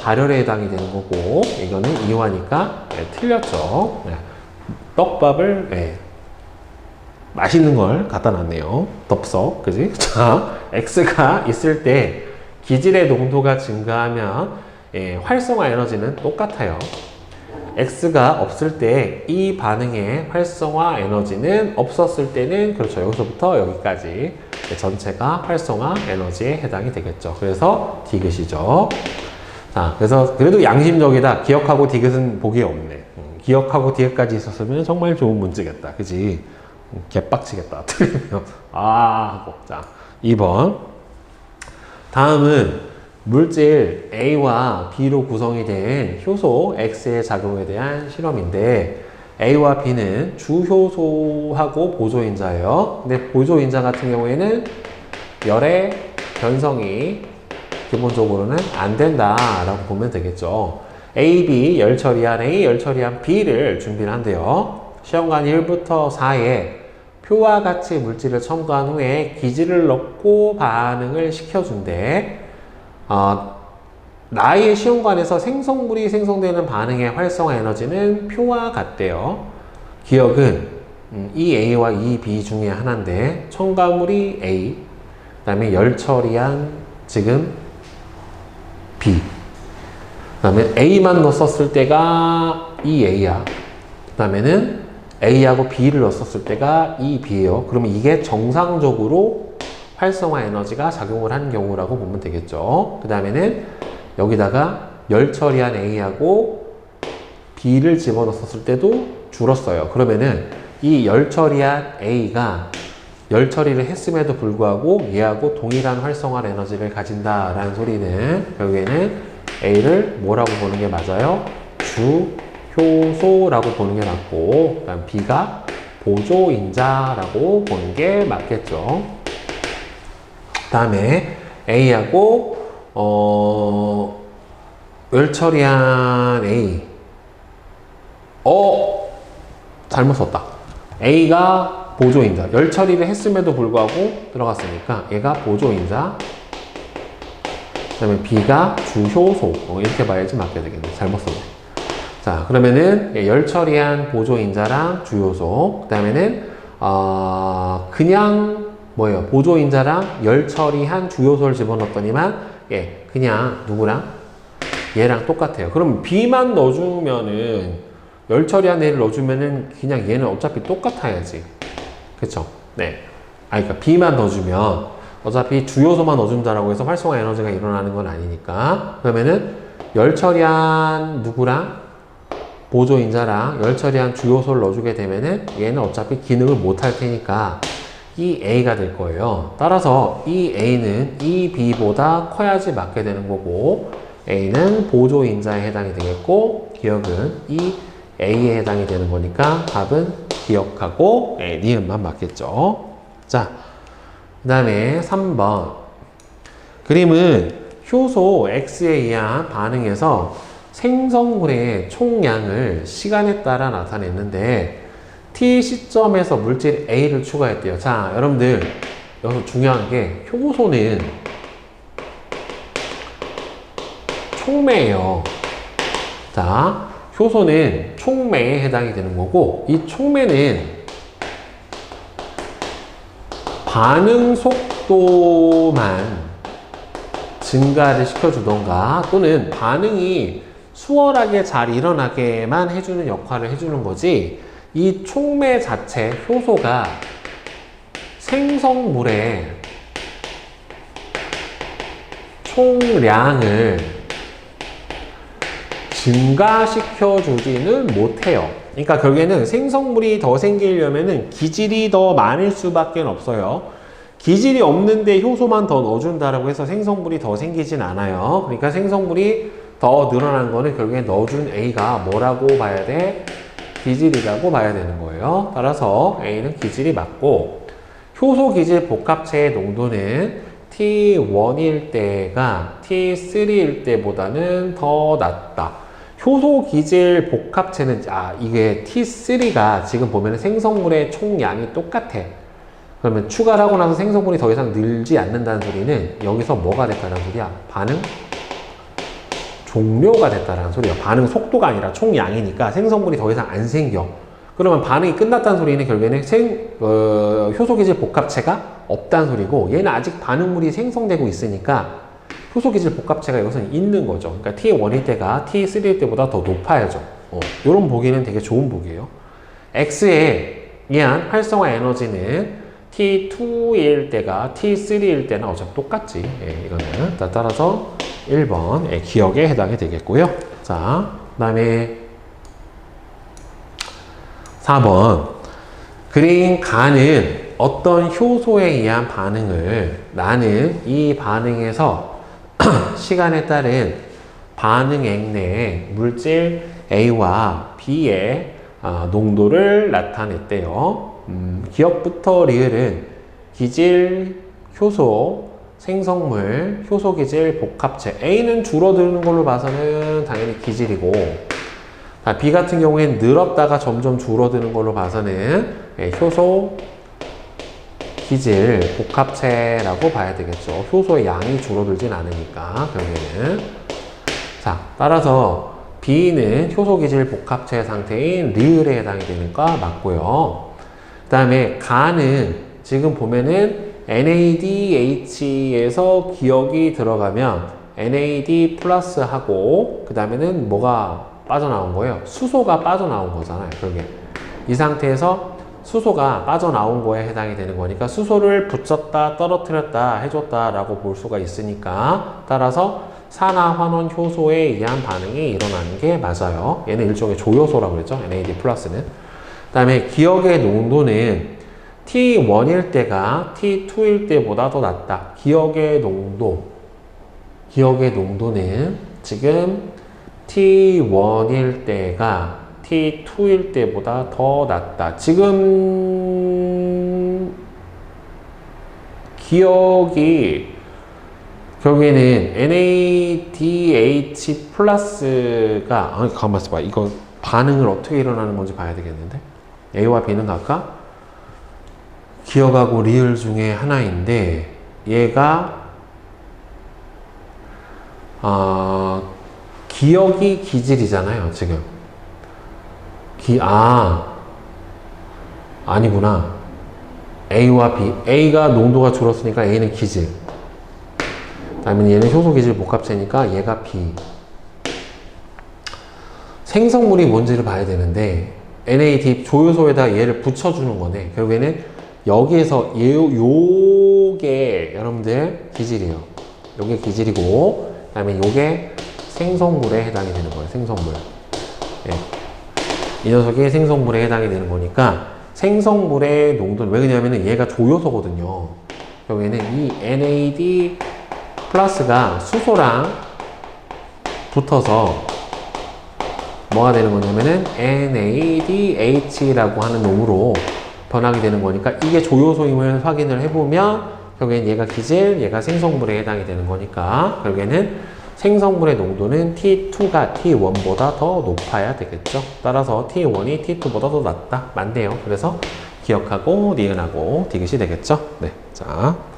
발열에 해당이 되는 거고 이거는 이화니까 틀렸죠. 떡밥을 맛있는 걸 갖다 놨네요. 덥석, 그지? 자, X가 있을 때 기질의 농도가 증가하면 활성화 에너지는 똑같아요. X가 없을 때 이 반응의 활성화 에너지는 없었을 때는, 그렇죠, 여기서부터 여기까지 전체가 활성화 에너지에 해당이 되겠죠. 그래서 디귿이죠. 자, 그래서 그래도 양심적이다. 기억하고 디귿은 보기에 없네. 기억하고 디귿까지 있었으면 정말 좋은 문제겠다. 그지? 개빡치겠다. 틀리면 하고. 자, 2번. 다음은 물질 A와 B로 구성이 된 효소 X의 작용에 대한 실험인데, A와 B는 주효소하고 보조인자예요. 근데 보조인자 같은 경우에는 열의 변성이 기본적으로는 안 된다라고 보면 되겠죠. A, B, 열 처리한 A, 열 처리한 B를 준비를 한대요. 시험관 1부터 4에 표와 같이 물질을 첨가한 후에 기질을 넣고 반응을 시켜준대. 나의 시험관에서 생성물이 생성되는 반응의 활성화 에너지는 표와 같대요. 기억은 이 A와 이 B 중에 하나인데 첨가물이 A, 그 다음에 열 처리한 지금 B. 다음에 A만 넣었을 때가 EA야. 그 다음에는 A하고 B를 넣었을 때가 EB예요. 그러면 이게 정상적으로 활성화 에너지가 작용을 하는 경우라고 보면 되겠죠. 그 다음에는 여기다가 열 처리한 A하고 B를 집어넣었을 때도 줄었어요. 그러면은 이 열 처리한 A가 열 처리를 했음에도 불구하고 얘하고 동일한 활성화 에너지를 가진다라는 소리는 결국에는 A를 뭐라고 보는 게 맞아요? 주효소라고 보는 게 맞고, 그다음 B가 보조인자라고 보는 게 맞겠죠. 다음에 A하고 열 처리한 A. 잘못 썼다. A가 보조인자. 열 처리를 했음에도 불구하고 들어갔으니까 얘가 보조인자. 그 다음에 B가 주효소. 이렇게 봐야지 맞게 되겠네. 잘못 썼네. 자, 그러면은 열 처리한 보조인자랑 주효소. 그 다음에는 그냥 뭐예요? 보조인자랑 열 처리한 주효소를 집어넣었더니만 그냥 누구랑? 얘랑 똑같아요. 그럼 B만 넣어주면은 열 처리한 애를 넣어주면은 그냥 얘는 어차피 똑같아야지. 그쵸? 네. 그러니까 B만 넣어주면 어차피 주요소만 넣어준다라고 해서 활성화 에너지가 일어나는 건 아니니까. 그러면은 열 처리한 누구랑? 보조인자랑 열 처리한 주요소를 넣어주게 되면은 얘는 어차피 기능을 못 할 테니까 이 A가 될 거예요. 따라서 이 A는 이 B보다 커야지 맞게 되는 거고, A는 보조인자에 해당이 되겠고, 기억은 이 A에 해당이 되는 거니까 답은 기억하고 니은만 맞겠죠. 자, 그 다음에 3번. 그림은 효소 X에 의한 반응에서 생성물의 총량을 시간에 따라 나타냈는데 T 시점에서 물질 A를 추가했대요. 자, 여러분들 여기서 중요한 게 효소는 촉매예요. 자, 효소는 촉매에 해당이 되는 거고, 이 촉매는 반응 속도만 증가를 시켜주던가 또는 반응이 수월하게 잘 일어나게만 해주는 역할을 해주는 거지, 이 촉매 자체 효소가 생성물의 총량을 증가시켜주지는 못해요. 그러니까 결국에는 생성물이 더 생기려면은 기질이 더 많을 수밖에 없어요. 기질이 없는데 효소만 더 넣어준다라고 해서 생성물이 더 생기진 않아요. 그러니까 생성물이 더 늘어난 거는 결국에 넣어준 A가 뭐라고 봐야 돼? 기질이라고 봐야 되는 거예요. 따라서 A는 기질이 맞고, 효소 기질 복합체의 농도는 T1일 때가 T3일 때보다는 더 낮다. 효소 기질 복합체는, 이게 T3가 지금 보면 생성물의 총량이 똑같아. 그러면 추가를 하고 나서 생성물이 더 이상 늘지 않는다는 소리는 여기서 뭐가 됐다는 소리야? 반응 종료가 됐다는 소리야. 반응 속도가 아니라 총량이니까 생성물이 더 이상 안 생겨. 그러면 반응이 끝났다는 소리는 결국에는 효소 기질 복합체가 없다는 소리고, 얘는 아직 반응물이 생성되고 있으니까 효소 기질 복합체가 여기서는 있는 거죠. 그러니까 T1일 때가 T3일 때보다 더 높아야죠. 이런 보기는 되게 좋은 보기예요. X에 의한 활성화 에너지는 T2일 때가 T3일 때는 어차피 똑같지. 이거는. 따라서 1번 기억에 해당이 되겠고요. 자, 그 다음에 4번. 그린 간은 어떤 효소에 의한 반응을 나는 이 반응에서 시간에 따른 반응액 내에 물질 A와 B의 농도를 나타냈대요. 기억부터 리을은 기질, 효소, 생성물, 효소 기질 복합체. A는 줄어드는 걸로 봐서는 당연히 기질이고, B 같은 경우에는 늘었다가 점점 줄어드는 걸로 봐서는 효소 기질 복합체라고 봐야 되겠죠. 효소의 양이 줄어들진 않으니까 결국에는. 자, 따라서 B는 효소 기질 복합체 상태인 리을에 해당이 되니까 맞고요. 그 다음에 간은 지금 보면은 NADH에서 기억이 들어가면 NAD 플러스하고 그 다음에는 뭐가 빠져나온 거예요? 수소가 빠져나온 거잖아요. 그게 이 상태에서 수소가 빠져나온 거에 해당이 되는 거니까 수소를 붙였다 떨어뜨렸다 해줬다 라고 볼 수가 있으니까 따라서 산화환원 효소에 의한 반응이 일어나는 게 맞아요. 얘는 일종의 조효소라고 그랬죠. NAD 플러스는. 그 다음에 기억의 농도는 T1일 때가 T2일 때보다 더 낮다. 기억의 농도는 지금 T1일 때가 T2일 때보다 더 낮다. 지금 기억이 결국에는 NADH 플러스가 가만 있어봐. 이거 반응을 어떻게 일어나는 건지 봐야 되겠는데 A와 B는 각각 기억하고 리을 중에 하나인데 얘가 기억이 기질이잖아요. 지금 아니구나. A와 B. A가 농도가 줄었으니까 A는 기질. 다음에 얘는 효소 기질 복합체니까 얘가 B. 생성물이 뭔지를 봐야 되는데 NAD 조효소에다 얘를 붙여주는 거네. 결국에는 여기에서 요게 여러분들 기질이에요. 요게 기질이고 그 다음에 요게 생성물에 해당이 되는 거예요. 생성물. 네. 이 녀석이 생성물에 해당이 되는 거니까 생성물의 농도는 왜 그러냐면은 얘가 조효소거든요. 결국에는 이 NAD 플러스가 수소랑 붙어서 뭐가 되는 거냐면은 NADH라고 하는 놈으로 변하게 되는 거니까 이게 조효소임을 확인을 해보면 결국엔 얘가 기질, 얘가 생성물에 해당이 되는 거니까 결국에는 생성물의 농도는 T2가 T1보다 더 높아야 되겠죠. 따라서 T1이 T2보다 더 낮다. 맞네요. 그래서 기억하고 니은하고 디귿이 되겠죠. 네. 자.